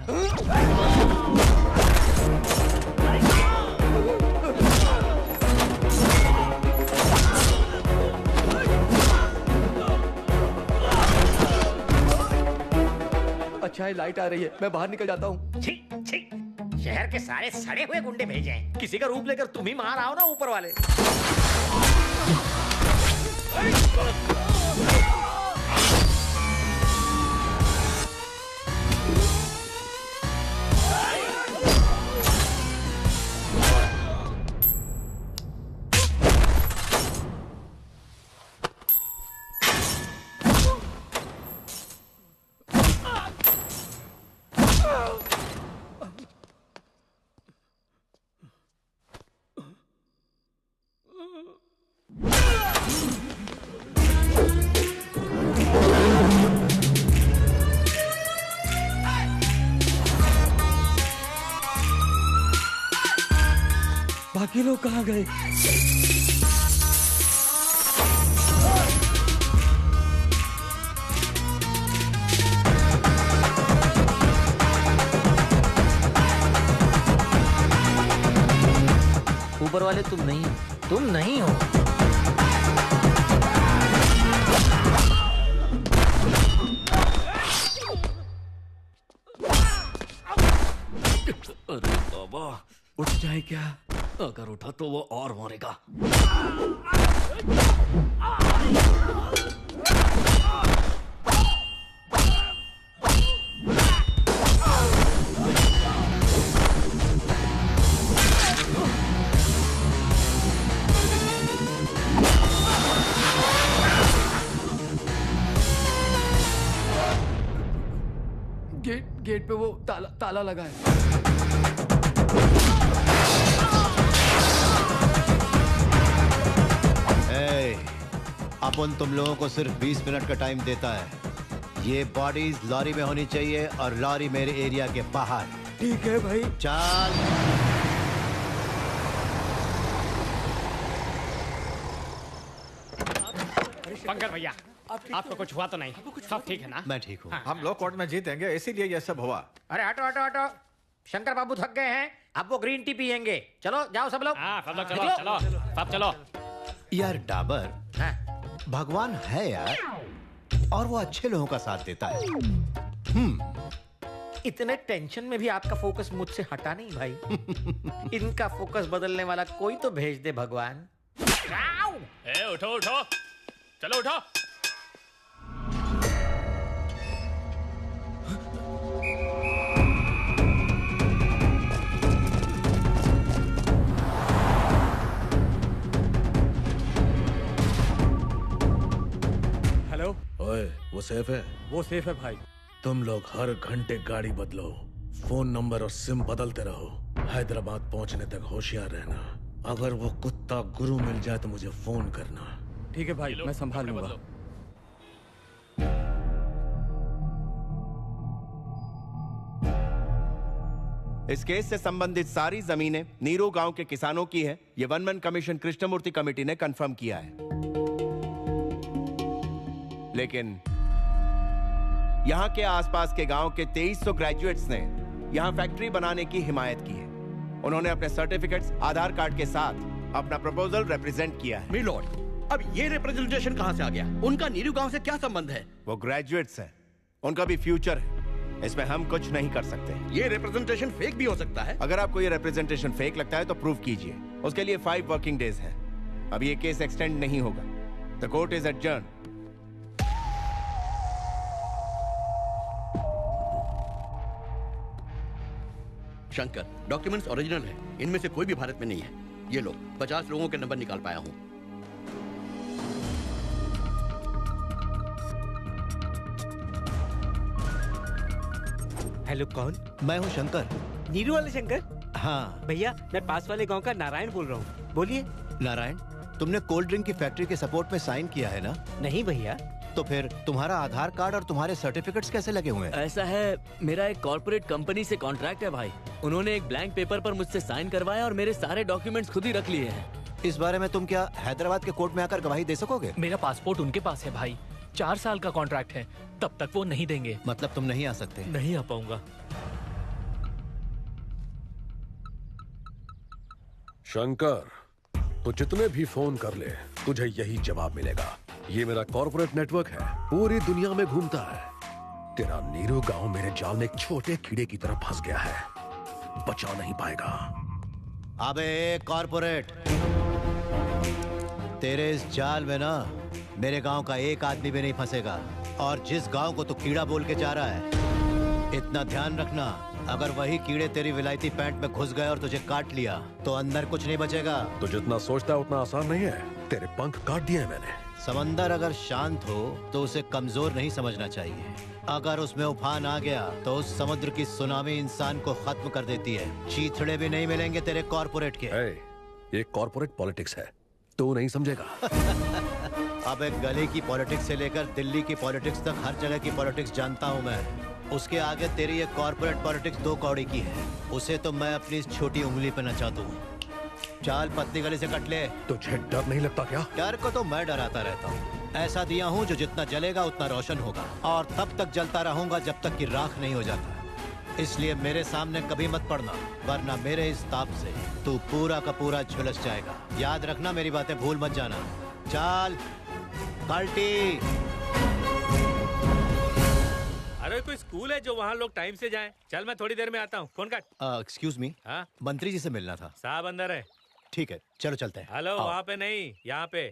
अच्छा है लाइट आ रही है, मैं बाहर निकल जाता हूँ। शहर के सारे सड़े हुए गुंडे भेजे हैं, किसी का रूप लेकर तुम ही मार आओ ना ऊपर वाले। बाकी लोग कहाँ गए? ऊपर वाले तुम नहीं हो, तुम नहीं हो। अरे बाबा, उठ जाए क्या? अगर उठा तो वो और मरेगा। गेट पे वो ताला लगा है। अपन तुम लोगों को सिर्फ 20 मिनट का टाइम देता है। ये बॉडीज लॉरी में होनी चाहिए और लॉरी मेरे एरिया के बाहर। ठीक है भाई। चल। पंकज भैया, आपको कुछ हुआ तो नहीं? सब ठीक है ना? मैं ठीक हूँ। हम लोग कोर्ट में जीतेंगे, इसीलिए ये सब हुआ। अरे हटो हटो हटो, शंकर बाबू थक गए हैं, अब वो ग्रीन टी पियेंगे। चलो जाओ सब लोग। हाँ सब लोग चलो चलो सब चलो। यार डाबर, भगवान है यार, और वो अच्छे लोगों का साथ देता है। इतने टेंशन में भी आपका फोकस मुझसे हटा नहीं भाई। इनका फोकस बदलने वाला कोई तो भेज दे भगवान। उठो उठो, चलो उठो। हेलो। ओए, वो सेफ है? वो सेफ है भाई। तुम लोग हर घंटे गाड़ी बदलो, फोन नंबर और सिम बदलते रहो। हैदराबाद पहुंचने तक होशियार रहना। अगर वो कुत्ता गुरु मिल जाए तो मुझे फोन करना। ठीक है भाई, मैं संभाल लूंगा। इस केस से संबंधित सारी जमीनें नीरू गांव के किसानों की हैं। ये one man commission Krishnamurthy committee ने कंफर्म किया है। लेकिन यहां के आसपास के गांव के 2300 ग्रेजुएट्स ने यहां फैक्ट्री बनाने की हिमायत की है। उन्होंने अपने सर्टिफिकेट्स आधार कार्ड के साथ अपना प्रपोजल रिप्रेजेंट किया है। मिलॉर्ड, अब ये रिप्रेजेंटेशन कहां से आ गया? उनका नीरू गांव से क्या संबंध है? वो ग्रेजुएट्स हैं, उनका भी फ्यूचर है, इसमें हम कुछ नहीं कर सकते। ये रिप्रेजेंटेशन फेक भी हो सकता है। अगर आपको ये रिप्रेजेंटेशन फेक लगता है तो प्रूव कीजिए। उसके लिए 5 वर्किंग डेज हैं। अब ये केस एक्सटेंड नहीं होगा। The court is adjourn. Shankar, documents original है, इनमें से कोई भी भारत में नहीं है। ये लो, 50 लोगों के नंबर निकाल पाया हूं। हेलो, कौन? मैं हूँ शंकर। नीरू वाले शंकर? हाँ भैया, मैं पास वाले गांव का नारायण बोल रहा हूँ। बोलिए। नारायण, तुमने कोल्ड ड्रिंक की फैक्ट्री के सपोर्ट में साइन किया है ना? नहीं भैया। तो फिर तुम्हारा आधार कार्ड और तुम्हारे सर्टिफिकेट्स कैसे लगे हुए हैं? ऐसा है, मेरा एक कॉर्पोरेट कंपनी से कॉन्ट्रैक्ट है भाई। उन्होंने एक ब्लैंक पेपर पर मुझसे साइन करवाया और मेरे सारे डॉक्यूमेंट्स खुद ही रख लिए हैं। इस बारे में तुम क्या हैदराबाद के कोर्ट में आकर गवाही दे सकोगे? मेरा पासपोर्ट उनके पास है भाई। 4 साल का कॉन्ट्रैक्ट है, तब तक वो नहीं देंगे। मतलब तुम नहीं आ सकते? नहीं आ पाऊंगा। शंकर, तो जितने भी फोन कर ले तुझे यही जवाब मिलेगा। ये मेरा कॉर्पोरेट नेटवर्क है, पूरी दुनिया में घूमता है। तेरा नीरू गांव मेरे जाल में एक छोटे कीड़े की तरह फंस गया है, बचा नहीं पाएगा। अबे कॉर्पोरेट, तेरे इस जाल में ना मेरे गांव का एक आदमी भी नहीं फंसेगा। और जिस गांव को तू कीड़ा बोल के जा रहा है, इतना ध्यान रखना, अगर वही कीड़े तेरी विलायती पैंट में घुस गए और तुझे काट लिया तो अंदर कुछ नहीं बचेगा। तो जितना सोचता है उतना आसान नहीं है। तेरे पंख काट दिए हैं मैंने। समंदर अगर शांत हो तो उसे कमजोर नहीं समझना चाहिए। अगर उसमें उफान आ गया तो उस समुद्र की सुनामी इंसान को खत्म कर देती है। चीथड़े भी नहीं मिलेंगे तेरे कॉर्पोरेट के। ये कॉर्पोरेट पॉलिटिक्स है, तू नहीं समझेगा। अब एक गली की पॉलिटिक्स से लेकर दिल्ली की पॉलिटिक्स तक हर जगह की पॉलिटिक्स जानता हूँ मैं। उसके आगे तेरी ये कॉर्पोरेट पॉलिटिक्स 2 कौड़ी की है। उसे तो मैं अपनी इस छोटी उंगली पे नचा दूँ। चाल पतली गली से कट ले। तुझे डर नहीं लगता क्या? डर को तो मैं डराता रहता हूँ। ऐसा दिया हूँ जो जितना जलेगा उतना रोशन होगा, और तब तक जलता रहूंगा जब तक कि राख नहीं हो जाता। इसलिए मेरे सामने कभी मत पड़ना, वरना मेरे इस ताप से तू पूरा का पूरा झुलस जाएगा। याद रखना, मेरी बातें भूल मत जाना। चाल कल्टी। अरे कोई स्कूल है जो वहाँ लोग टाइम से जाएं? चल मैं थोड़ी देर में आता हूँ। फोन काट। एक्सक्यूज मी, हाँ? मंत्री जी से मिलना था। साहब अंदर है। ठीक है, चलो चलते हैं। हेलो, वहाँ पे नहीं, यहाँ पे।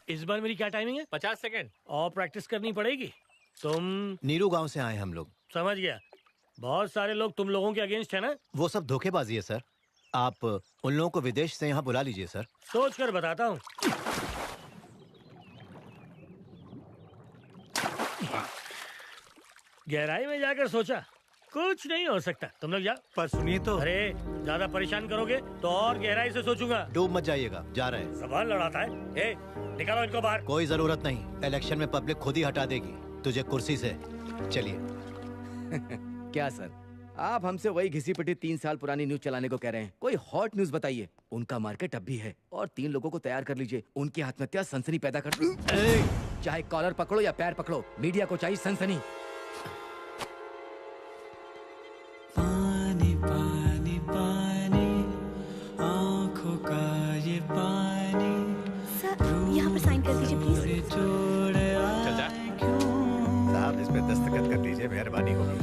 इस बार मेरी क्या टाइमिंग है? 50 सेकंड। और प्रैक्टिस करनी पड़ेगी। तुम? नीरू गांव से आए हम लोग। समझ गया। बहुत सारे लोग तुम लोगों के अगेंस्ट है ना? वो सब धोखेबाजी है सर। आप उन लोगों को विदेश से यहाँ बुला लीजिए सर। सोच कर बताता हूँ। गहराई में जाकर सोचा, कुछ नहीं हो सकता। तुम लोग जाओ। पर सुनिए तो। अरे ज्यादा परेशान करोगे तो और गहराई से सोचूंगा। डूब मत जाइएगा, जा रहे हैं। सवाल लड़ाता है। ए, निकालो इनको बाहर। कोई जरूरत नहीं, इलेक्शन में पब्लिक खुद ही हटा देगी तुझे कुर्सी से। चलिए। क्या सर, आप हमसे वही घिसी पिटी 3 साल पुरानी न्यूज चलाने को कह रहे हैं? कोई हॉट न्यूज बताइए। उनका मार्केट अब भी है, और 3 लोगों को तैयार कर लीजिए। उनकी आत्महत्या सनसनी पैदा कर। चाहे कॉलर पकड़ो या पैर पकड़ो, मीडिया को चाहिए सनसनी। पानी पानी पानी, आँखों का ये पानी। सर, यहाँ पर साइन कर दीजिए प्लीज। चल जा। साहब, इस पे दस्तखत कर दीजिए, मेहरबानी होगी।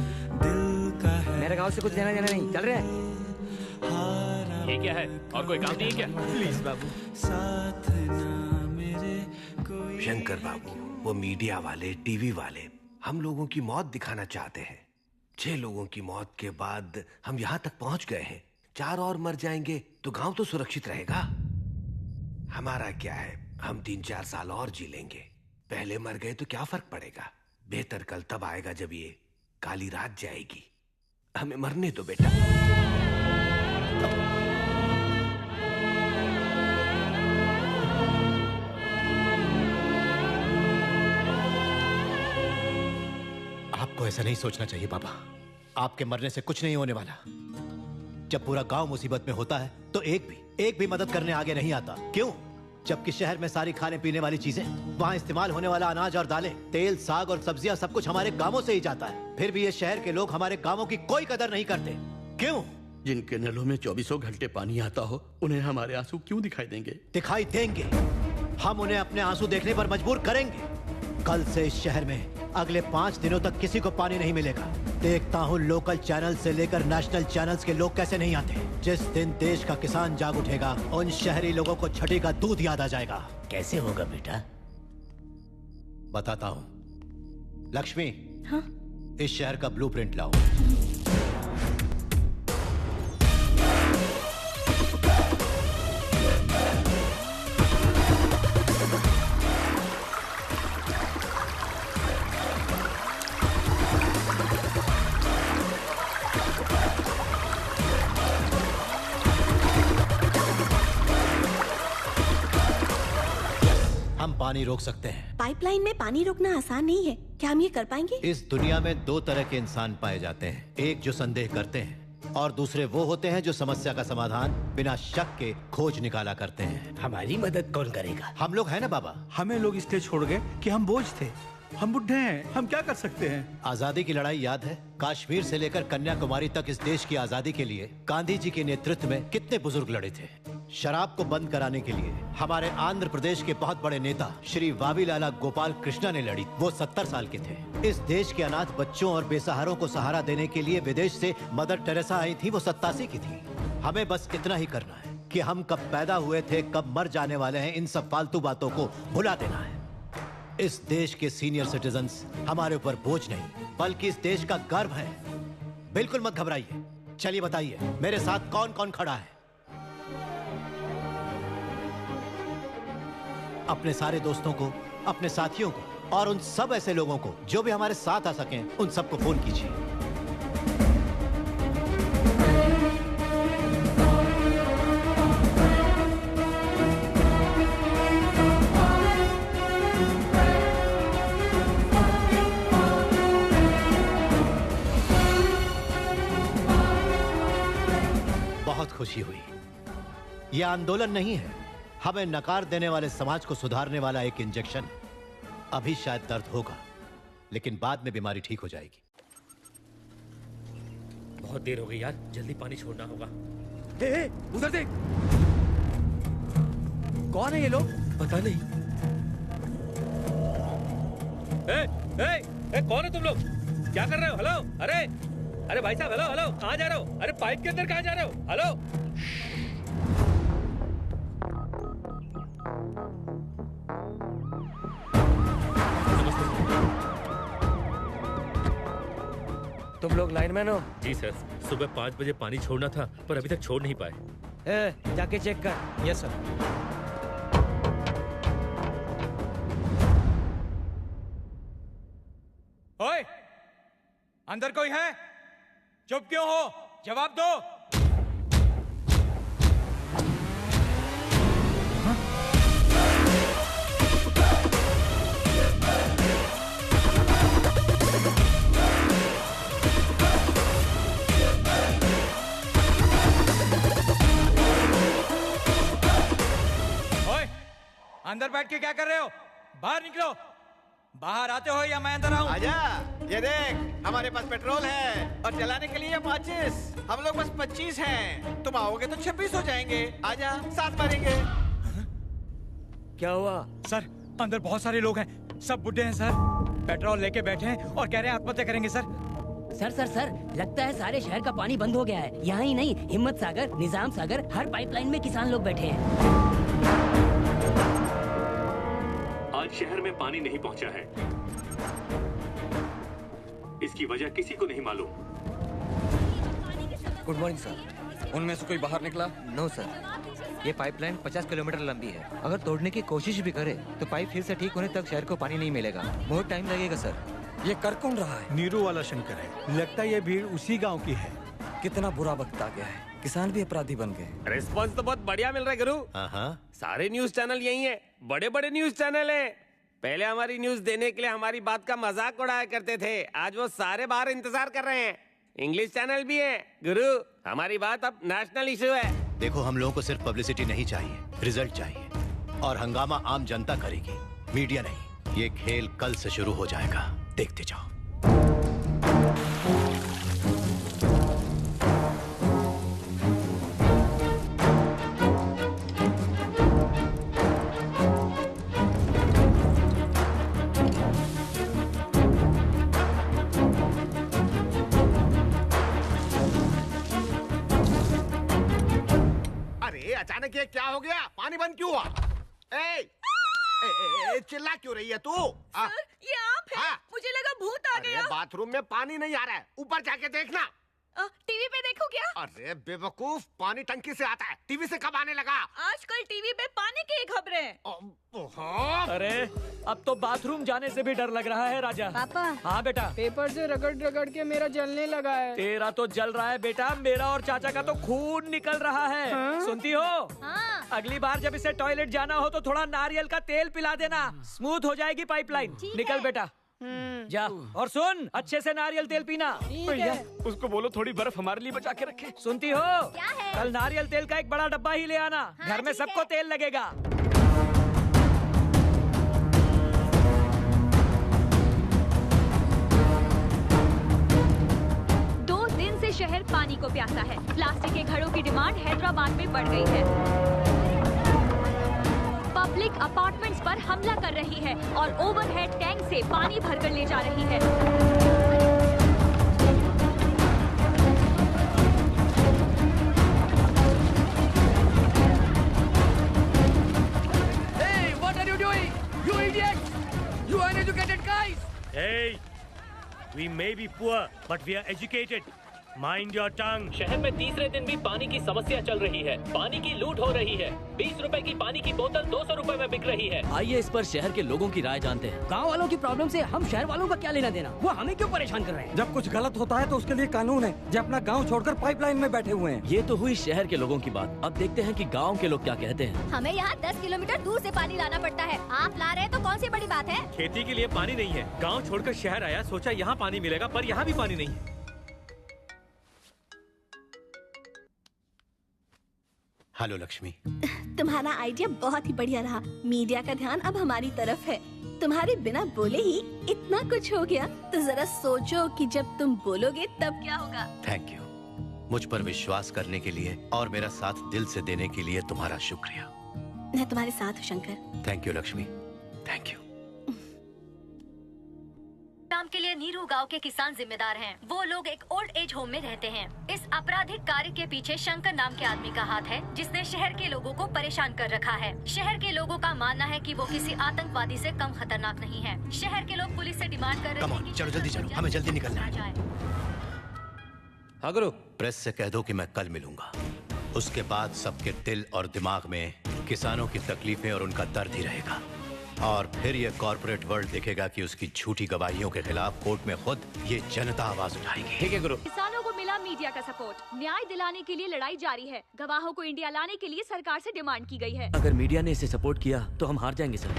मेरे गांव से कुछ लेना देना नहीं। चल रहे हैं। ये क्या है? और कोई काम नहीं है क्या? प्लीज बाबू। साथ ना मेरे कोई। शंकर बाबू, वो मीडिया वाले, टीवी वाले हम लोगों की मौत दिखाना चाहते हैं। 6 लोगों की मौत के बाद हम यहाँ तक पहुँच गए हैं। 4 और मर जाएंगे तो गांव तो सुरक्षित रहेगा। हमारा क्या है, हम 3-4 साल और जी लेंगे। पहले मर गए तो क्या फर्क पड़ेगा। बेहतर कल तब आएगा जब ये काली रात जाएगी। हमें मरने दो बेटा। आपको ऐसा नहीं सोचना चाहिए पापा। आपके मरने से कुछ नहीं होने वाला। जब पूरा गांव मुसीबत में होता है तो एक भी मदद करने आगे नहीं आता। क्यों? जबकि शहर में सारी खाने पीने वाली चीजें, वहाँ इस्तेमाल होने वाला अनाज और दालें, तेल, साग और सब्जियां सब कुछ हमारे गांवों से ही जाता है। फिर भी ये शहर के लोग हमारे गांवों की कोई कदर नहीं करते। क्यों? जिनके नलों में 24 घंटे पानी आता हो, उन्हें हमारे आंसू क्यों दिखाई देंगे? दिखाई देंगे। हम उन्हें अपने आंसू देखने पर मजबूर करेंगे। कल से इस शहर में अगले 5 दिनों तक किसी को पानी नहीं मिलेगा। देखता हूँ लोकल चैनल से लेकर नेशनल चैनल्स के लोग कैसे नहीं आते। जिस दिन देश का किसान जाग उठेगा, उन शहरी लोगों को छठी का दूध याद आ जाएगा। कैसे होगा बेटा? बताता हूँ। लक्ष्मी, हाँ? इस शहर का ब्लूप्रिंट लाओ। पानी रोक सकते हैं। पाइपलाइन में पानी रोकना आसान नहीं है, क्या हम ये कर पाएंगे? इस दुनिया में दो तरह के इंसान पाए जाते हैं, एक जो संदेह करते हैं और दूसरे वो होते हैं जो समस्या का समाधान बिना शक के खोज निकाला करते हैं। हमारी मदद कौन करेगा? हम लोग हैं ना बाबा। हमें लोग इसलिए छोड़ गए कि हम बोझ थे, हम बुढ़े हैं, हम क्या कर सकते हैं? आजादी की लड़ाई याद है? कश्मीर से लेकर कन्याकुमारी तक इस देश की आजादी के लिए गांधी जी के नेतृत्व में कितने बुजुर्ग लड़े थे। शराब को बंद कराने के लिए हमारे आंध्र प्रदेश के बहुत बड़े नेता श्री वावीलाला गोपाल कृष्णा ने लड़ी। वो 70 साल के थे। इस देश के अनाथ बच्चों और बेसहारों को सहारा देने के लिए विदेश से मदर टेरेसा आई थी, वो 87 की थी। हमें बस इतना ही करना है कि हम कब पैदा हुए थे, कब मर जाने वाले हैं, इन सब फालतू बातों को भुला देना है। इस देश के सीनियर सिटीजन्स हमारे ऊपर बोझ नहीं बल्कि इस देश का गर्व है। बिल्कुल मत घबराइए। चलिए बताइए मेरे साथ कौन कौन खड़ा है? अपने सारे दोस्तों को, अपने साथियों को और उन सब ऐसे लोगों को जो भी हमारे साथ आ सकें, उन सबको फोन कीजिए। बहुत खुशी हुई। यह आंदोलन नहीं है, हमें नकार देने वाले समाज को सुधारने वाला एक इंजेक्शन। अभी शायद दर्द होगा लेकिन बाद में बीमारी ठीक हो जाएगी। बहुत देर हो गई यार, जल्दी पानी छोड़ना होगा। उधर देख, कौन है ये लोग? पता नहीं। कौन है तुम लोग? क्या कर रहे हो? हेलो, अरे भाई साहब, हेलो हेलो, कहाँ जा रहे हो? अरे पाइप के अंदर कहाँ जा रहे हो? हेलो। तुम लोग लाइनमैन हो? जी सर, सुबह 5 बजे पानी छोड़ना था पर अभी तक छोड़ नहीं पाए। जाके चेक कर। Yes sir. ओए, अंदर कोई है? चुप क्यों हो? जवाब दो। अंदर बैठ के क्या कर रहे हो? बाहर निकलो। बाहर आते हो या मैं अंदर आऊं? आजा, ये देख, हमारे पास पेट्रोल है और जलाने के लिए माचिस। हम लोग बस 25 हैं। तुम आओगे तो 26 हो जाएंगे। आजा, साथ मरेंगे। क्या हुआ? सर, अंदर बहुत सारे लोग हैं, सब बुढ़े हैं सर। पेट्रोल लेके बैठे हैं और कह रहे हैं आत्महत्या करेंगे सर। सर, लगता है सारे शहर का पानी बंद हो गया है। यहाँ ही नहीं, हिम्मत सागर, निजाम सागर, हर पाइपलाइन में किसान लोग बैठे हैं। आज शहर में पानी नहीं पहुंचा है। इसकी वजह किसी को नहीं मालूम। Good morning sir. उनमें से कोई बाहर निकला? No sir. ये पाइपलाइन 50 किलोमीटर लंबी है। अगर तोड़ने की कोशिश भी करे तो पाइप फिर से ठीक होने तक शहर को पानी नहीं मिलेगा। बहुत टाइम लगेगा सर। ये कर कौन रहा है? नीरू वाला शंकर है। लगता है ये भीड़ उसी गांव की है। कितना बुरा वक्त आ गया है, किसान भी अपराधी बन गए। रिस्पॉन्स तो बहुत बढ़िया मिल रहा है गुरु। सारे न्यूज चैनल यही है, बड़े बड़े न्यूज चैनल हैं। पहले हमारी न्यूज देने के लिए हमारी बात का मजाक उड़ाया करते थे, आज वो सारे बाहर इंतजार कर रहे हैं। इंग्लिश चैनल भी है गुरु, हमारी बात अब नेशनल इशू है। देखो, हम लोगों को सिर्फ पब्लिसिटी नहीं चाहिए, रिजल्ट चाहिए। और हंगामा आम जनता करेगी, मीडिया नहीं। ये खेल कल से शुरू हो जाएगा, देखते जाओ। अचानक ये क्या हो गया? पानी बंद क्यों हुआ? चिल्ला क्यों रही है तू? सर, ये आप हैं? मुझे लगा भूत आ गया। बाथरूम में पानी नहीं आ रहा है, ऊपर जाके देखना। टीवी पे देखो क्या? अरे बेवकूफ, पानी टंकी से आता है, टीवी से कब आने लगा? आजकल टीवी पे पानी की खबरें। अरे अब तो बाथरूम जाने से भी डर लग रहा है राजा। पापा। हाँ बेटा। पेपर से रगड़ रगड़ के मेरा जलने लगा है। तेरा तो जल रहा है बेटा, मेरा और चाचा का तो खून निकल रहा है। हाँ? सुनती हो? हाँ। अगली बार जब इसे टॉयलेट जाना हो तो थोड़ा नारियल का तेल पिला देना, स्मूथ हो जाएगी पाइपलाइन। निकल बेटा जा, और सुन अच्छे से नारियल तेल पीना। भैया उसको बोलो थोड़ी बर्फ हमारे लिए बचा के रखे। सुनती हो? क्या है? कल नारियल तेल का एक बड़ा डब्बा ही ले आना। घर में सबको तेल लगेगा। 2 दिन से शहर पानी को प्यासा है। प्लास्टिक के घड़ों की डिमांड हैदराबाद में बढ़ गई है। पब्लिक अपार्टमेंट्स पर हमला कर रही है और ओवरहेड टैंक से पानी भरकर ले जा रही है। Hey, what are you doing? You idiots! You uneducated guys! Hey, we may be poor, but we are educated. Mind your tongue. शहर में तीसरे दिन भी पानी की समस्या चल रही है। पानी की लूट हो रही है। 20 रुपए की पानी की बोतल 200 रुपए में बिक रही है। आइए इस पर शहर के लोगों की राय जानते हैं। गांव वालों की प्रॉब्लम से हम शहर वालों का क्या लेना देना? वो हमें क्यों परेशान कर रहे हैं? जब कुछ गलत होता है तो उसके लिए कानून है। जो अपना गांव छोड़कर पाइपलाइन में बैठे हुए हैं। ये तो हुई शहर के लोगों की बात। अब देखते हैं कि गांव के लोग क्या कहते हैं। हमें यहाँ 10 किलोमीटर दूर से पानी लाना पड़ता है। आप ला रहे हैं तो कौन सी बड़ी बात है? खेती के लिए पानी नहीं है। गांव छोड़कर शहर आया, सोचा यहाँ पानी मिलेगा, पर यहाँ भी पानी नहीं है। हेलो लक्ष्मी। तुम्हारा आइडिया बहुत ही बढ़िया रहा। मीडिया का ध्यान अब हमारी तरफ है। तुम्हारे बिना बोले ही इतना कुछ हो गया, तो जरा सोचो कि जब तुम बोलोगे तब क्या होगा। थैंक यू मुझ पर विश्वास करने के लिए और मेरा साथ दिल से देने के लिए तुम्हारा शुक्रिया। मैं तुम्हारे साथ हूँ Shankar. Thank you Lakshmi, thank you. काम के लिए नीरू गांव के किसान जिम्मेदार हैं। वो लोग एक ओल्ड एज होम में रहते हैं। इस आपराधिक कार्य के पीछे शंकर नाम के आदमी का हाथ है, जिसने शहर के लोगों को परेशान कर रखा है। शहर के लोगों का मानना है कि वो किसी आतंकवादी से कम खतरनाक नहीं है। शहर के लोग पुलिस से डिमांड कर रहे हैं कि चलो जल्दी चलो, हमें जल्दी निकलना है। हाँ गुरु। प्रेस से कह दो कि मैं कल मिलूंगा। उसके बाद सबके दिल और दिमाग में किसानों की तकलीफें और उनका दर्द ही रहेगा। और फिर ये कॉर्पोरेट वर्ल्ड देखेगा कि उसकी झूठी गवाहियों के खिलाफ कोर्ट में खुद ये जनता आवाज उठाएगी। ठीक है गुरु। किसानों को मिला मीडिया का सपोर्ट। न्याय दिलाने के लिए लड़ाई जारी है। गवाहों को इंडिया लाने के लिए सरकार से डिमांड की गई है। अगर मीडिया ने इसे सपोर्ट किया तो हम हार जाएंगे सर।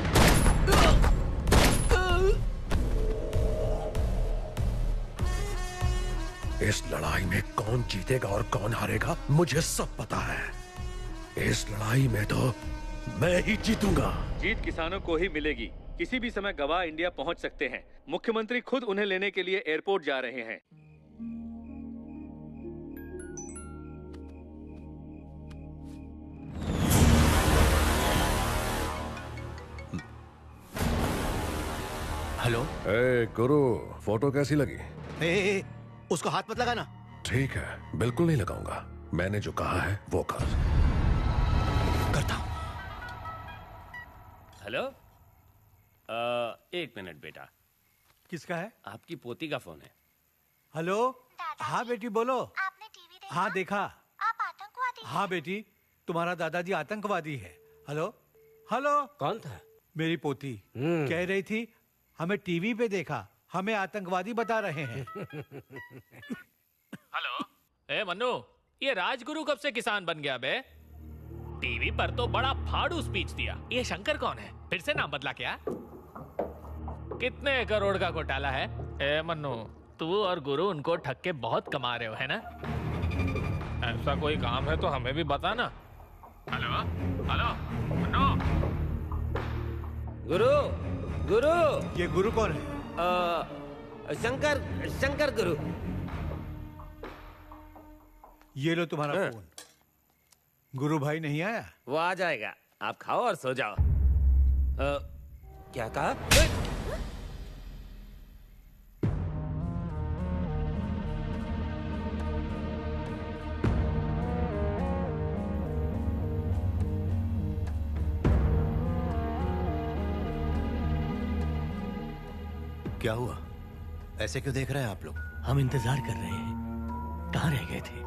इस लड़ाई में कौन जीतेगा और कौन हारेगा मुझे सब पता है। इस लड़ाई में तो मैं ही जीतूंगा। जीत किसानों को ही मिलेगी। किसी भी समय गवाह इंडिया पहुंच सकते हैं। मुख्यमंत्री खुद उन्हें लेने के लिए एयरपोर्ट जा रहे हैं। हेलो। ए गुरु, फोटो कैसी लगी? ए, उसको हाथ मत लगाना। ठीक है, बिल्कुल नहीं लगाऊंगा। मैंने जो कहा है वो कर। करता हूं। हेलो। 1 मिनट बेटा। किसका है? आपकी पोती का फोन है। हेलो। हाँ बेटी बोलो। आपने टीवी देखा? हाँ देखा। आप आतंकवादी? हाँ बेटी, तुम्हारा दादाजी आतंकवादी है। Hello hello. कौन था? मेरी पोती कह रही थी हमें टीवी पे देखा, हमें आतंकवादी बता रहे हैं। हेलो। ए मन्नू, ये राजगुरु कब से किसान बन गया बे? टीवी पर तो बड़ा फाड़ू स्पीच दिया। ये शंकर कौन है? फिर से नाम बदला क्या? कितने करोड़ का घोटाला है? ए मन्नू, तू और गुरु उनको ठग के बहुत कमा रहे हो, है ना? ऐसा कोई काम है तो हमें भी बता ना। Hello hello Mannu. गुरु गुरु। ये गुरु कौन है? शंकर गुरु। ये लो तुम्हारा फोन। गुरु भाई नहीं आया? वो आ जाएगा, आप खाओ और सो जाओ। क्या कहा? क्या हुआ? ऐसे क्यों देख रहे हैं आप लोग? हम इंतजार कर रहे हैं। कहाँ रह गए थे?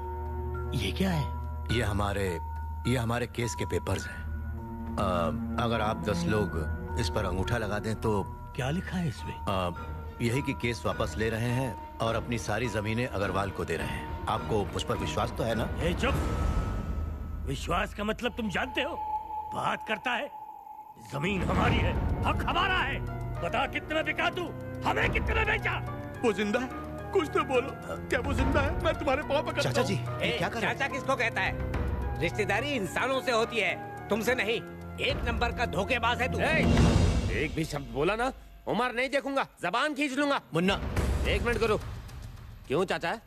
ये क्या है? ये हमारे केस के पेपर्स हैं। अगर आप 10 लोग इस पर अंगूठा लगा दें तो। क्या लिखा है इसमें? यही कि केस वापस ले रहे हैं और अपनी सारी जमीनें अग्रवाल को दे रहे हैं। आपको मुझ पर विश्वास तो है ना? ए चुप! विश्वास का मतलब तुम जानते हो? बात करता है। जमीन हमारी है, हक हमारा है। बता कितने में बिका तू? हमें कितने में बेचा? वो जिंदा है, कुछ तो बोलो। क्या वो जिंदा है? मैं तुम्हारे पाँव पकड़ता हूं। चाचा जी, क्या कर रहे हैं? चाचा किसको कहता है? रिश्तेदारी इंसानों से होती है, तुमसे नहीं। एक नंबर का धोखेबाज है तू। एक भी शब्द बोला ना, उमर नहीं देखूंगा, जबान खींच लूंगा। मुन्ना, 1 मिनट करो। क्यों चाचा?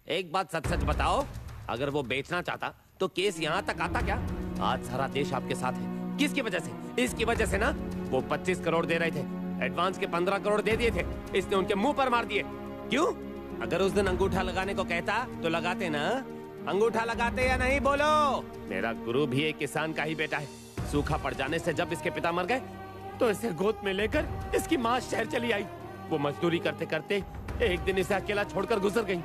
एक बात सच सच बताओ, अगर वो बेचना चाहता तो केस यहाँ तक आता क्या? आज सारा देश आपके साथ है। किसकी वजह से? इसकी वजह से ना। वो 25 करोड़ दे रहे थे, एडवांस के 15 करोड़ दे दिए थे, इसने उनके मुंह पर मार दिए। क्यों? अगर उस दिन अंगूठा लगाने को कहता तो लगाते ना। अंगूठा लगाते या नहीं बोलो? मेरा गुरु भी एक किसान का ही बेटा है। सूखा पड़ जाने से जब इसके पिता मर गए तो इसे गोद में लेकर इसकी माँ शहर चली आई। वो मजदूरी करते करते एक दिन इसे अकेला छोड़कर गुजर गई।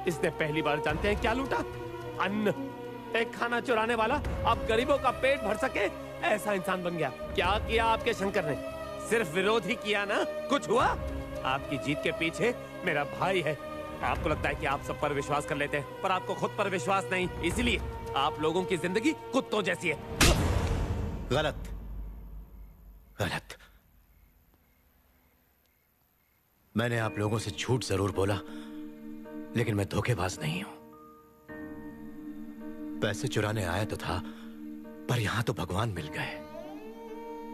इसने पहली बार जानते हैं क्या लूटा? अन्न। एक खाना चुराने वाला अब गरीबों का पेट भर सके ऐसा इंसान बन गया। क्या किया आपके शंकर ने? सिर्फ विरोध ही किया ना, कुछ हुआ? आपकी जीत के पीछे मेरा भाई है। आपको लगता है कि आप सब पर विश्वास कर लेते हैं, पर आपको खुद पर विश्वास नहीं। इसलिए आप लोगों की जिंदगी कुत्तों जैसी है। गलत, गलत। मैंने आप लोगों से झूठ जरूर बोला, लेकिन मैं धोखेबाज नहीं हूं। पैसे चुराने आया तो था, पर यहां तो भगवान मिल गए।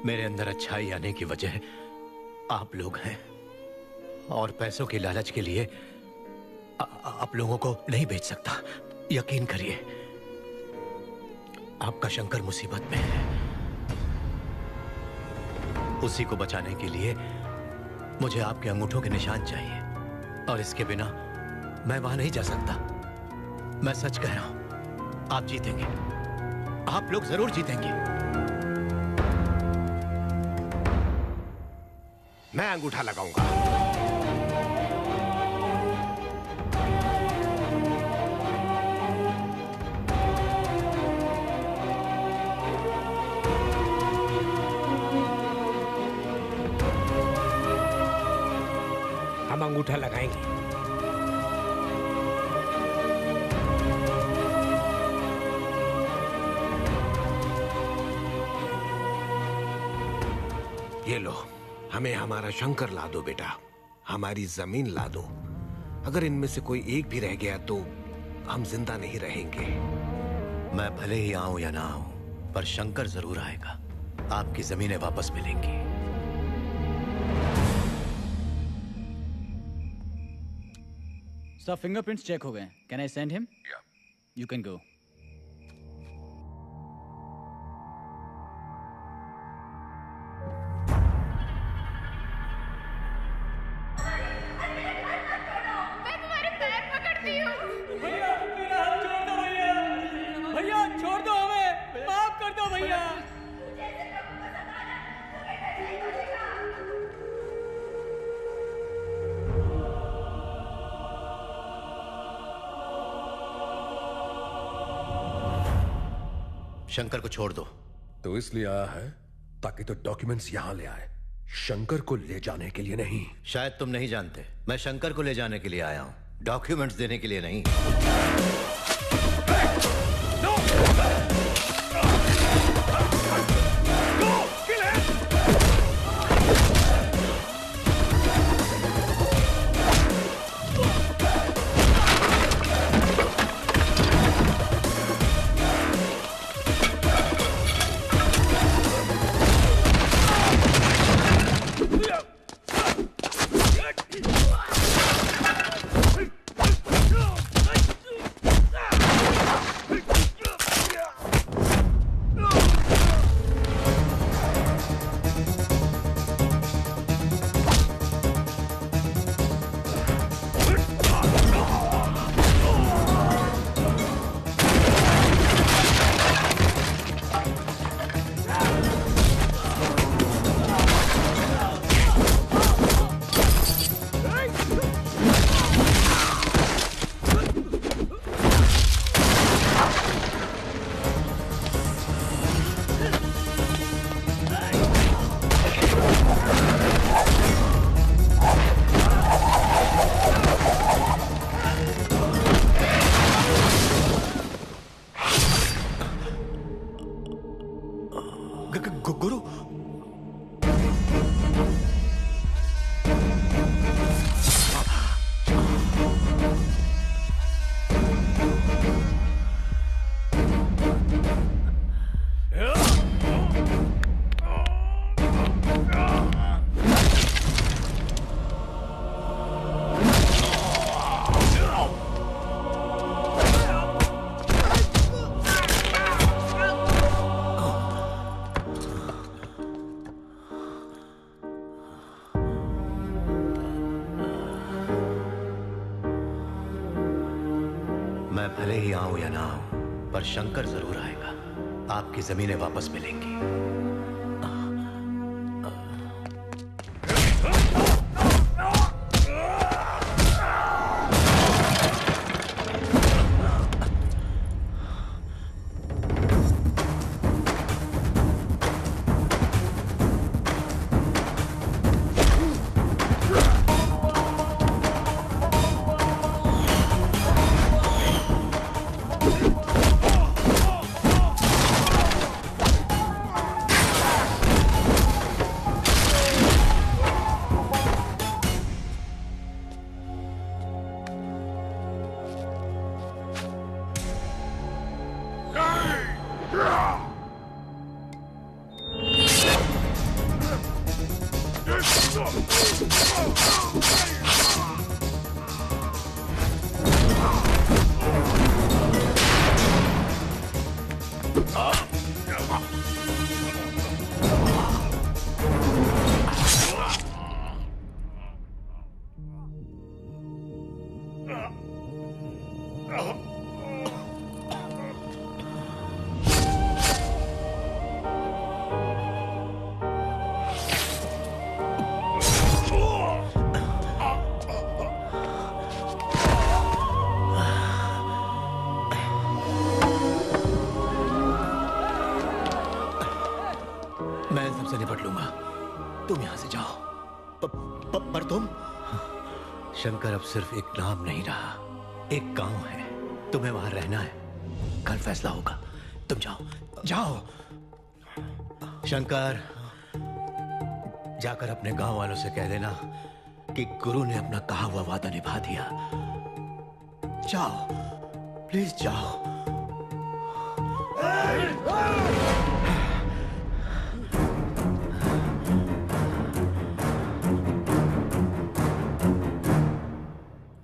मेरे अंदर अच्छाई आने की वजह आप लोग हैं, और पैसों के लालच के लिए आप लोगों को नहीं बेच सकता। यकीन करिए, आपका शंकर मुसीबत में है। उसी को बचाने के लिए मुझे आपके अंगूठों के निशान चाहिए, और इसके बिना मैं वहां नहीं जा सकता। मैं सच कह रहा हूं, आप जीतेंगे। आप लोग जरूर जीतेंगे। मैं अंगूठा लगाऊंगा। हम अंगूठा लगाएंगे। ये लो, हमें हमारा शंकर ला दो बेटा, हमारी जमीन ला दो। अगर इनमें से कोई एक भी रह गया तो हम जिंदा नहीं रहेंगे। मैं भले ही आऊं या ना आऊं, पर शंकर जरूर आएगा। आपकी जमीनें वापस मिलेंगी। सब फिंगरप्रिंट्स चेक हो गए। Can I send him? You can go. भैया छोड़ दो हमें, माफ कर दो भैया। शंकर को छोड़ दो। तो इसलिए आया है ताकि तो डॉक्यूमेंट्स यहां ले आए, शंकर को ले जाने के लिए नहीं। शायद तुम नहीं जानते, मैं शंकर को ले जाने के लिए आया हूं, डॉक्यूमेंट्स देने के लिए नहीं। मैं भले ही आऊं या ना आऊं, पर शंकर जरूर आएगा। आपकी जमीनें वापस मिलेंगी। मैं सबसे निपट लूंगा, तुम यहां से जाओ। पर तुम? शंकर अब सिर्फ एक नाम नहीं रहा, एक गांव है। तुम्हें वहां रहना है, कल फैसला होगा। तुम जाओ, जाओ। शंकर, जाकर अपने गांव वालों से कह देना कि गुरु ने अपना कहा हुआ वादा निभा दिया। जाओ, प्लीज जाओ।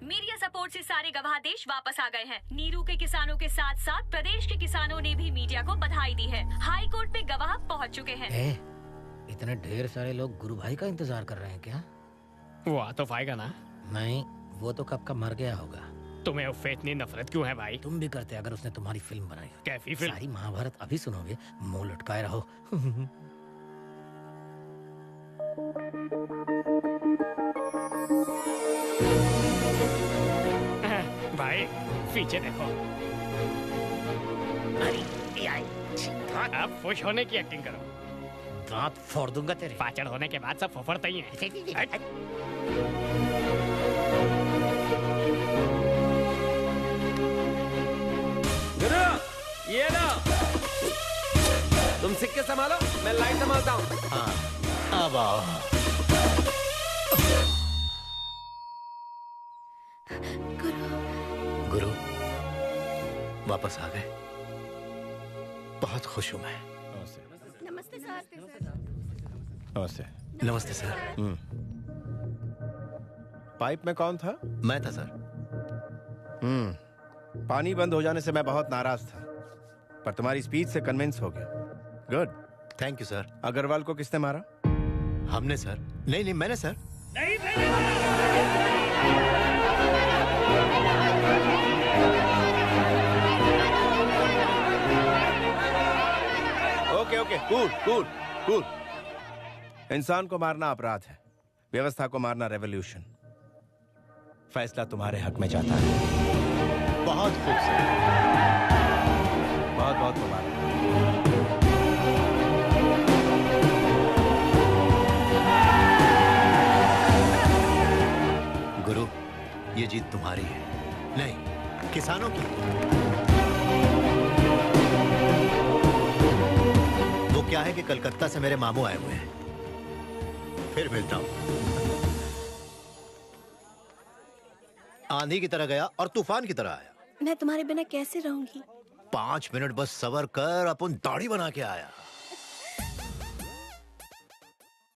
मीडिया सपोर्ट से सारे गवाह देश वापस आ गए हैं। नीरू के किसानों के साथ साथ प्रदेश के किसानों ने भी मीडिया को बधाई दी है। हाई कोर्ट में गवाह पहुंच चुके हैं। इतने ढेर सारे लोग गुरु भाई का इंतजार कर रहे हैं क्या? वो आ तो पाएगा ना? नहीं, वो तो कब का मर गया होगा। तुम्हें उससे इतनी नफरत क्यों है भाई? तुम भी करते अगर उसने तुम्हारी फिल्म बनाई। कैसी फिल्म? सारी महाभारत अभी सुनोगे, मुंह लटकाए रहो। भाई पीछे देखो। अब खुश होने की एक्टिंग करो। दांत फोड़ दूंगा तेरे। पाचड़ होने के बाद सब फोफड़ते ही हैं। गुरु, ये लो। तुम सिक्के संभालो, मैं लाइट संभालता हूँ। हाँ, अब आओ। गुरु, वापस आ गए। बहुत खुश हूं मैं। नमस्ते सर। नमस्ते। नमस्ते सर। पाइप में कौन था? मैं था सर। पानी बंद हो जाने से मैं बहुत नाराज था, पर तुम्हारी स्पीच से कन्विंस हो गया। Good. Thank you sir. Agarwal को किसने मारा? हमने सर। नहीं, मैंने सर। Okay, cool. इंसान को मारना अपराध है, व्यवस्था को मारना रेवोल्यूशन। फैसला तुम्हारे हक में जाता है। बहुत खूबसूरत। बहुत मुबारक। गुरु, ये जीत तुम्हारी है, नहीं किसानों की। वो क्या है कि कलकत्ता से मेरे मामू आए हुए हैं। फिर मिलता हूं। आंधी की तरह गया और तूफान की तरह आया। मैं तुम्हारे बिना कैसे रहूंगी? 5 मिनट बस सबर कर, अपन दाढ़ी बना के आया।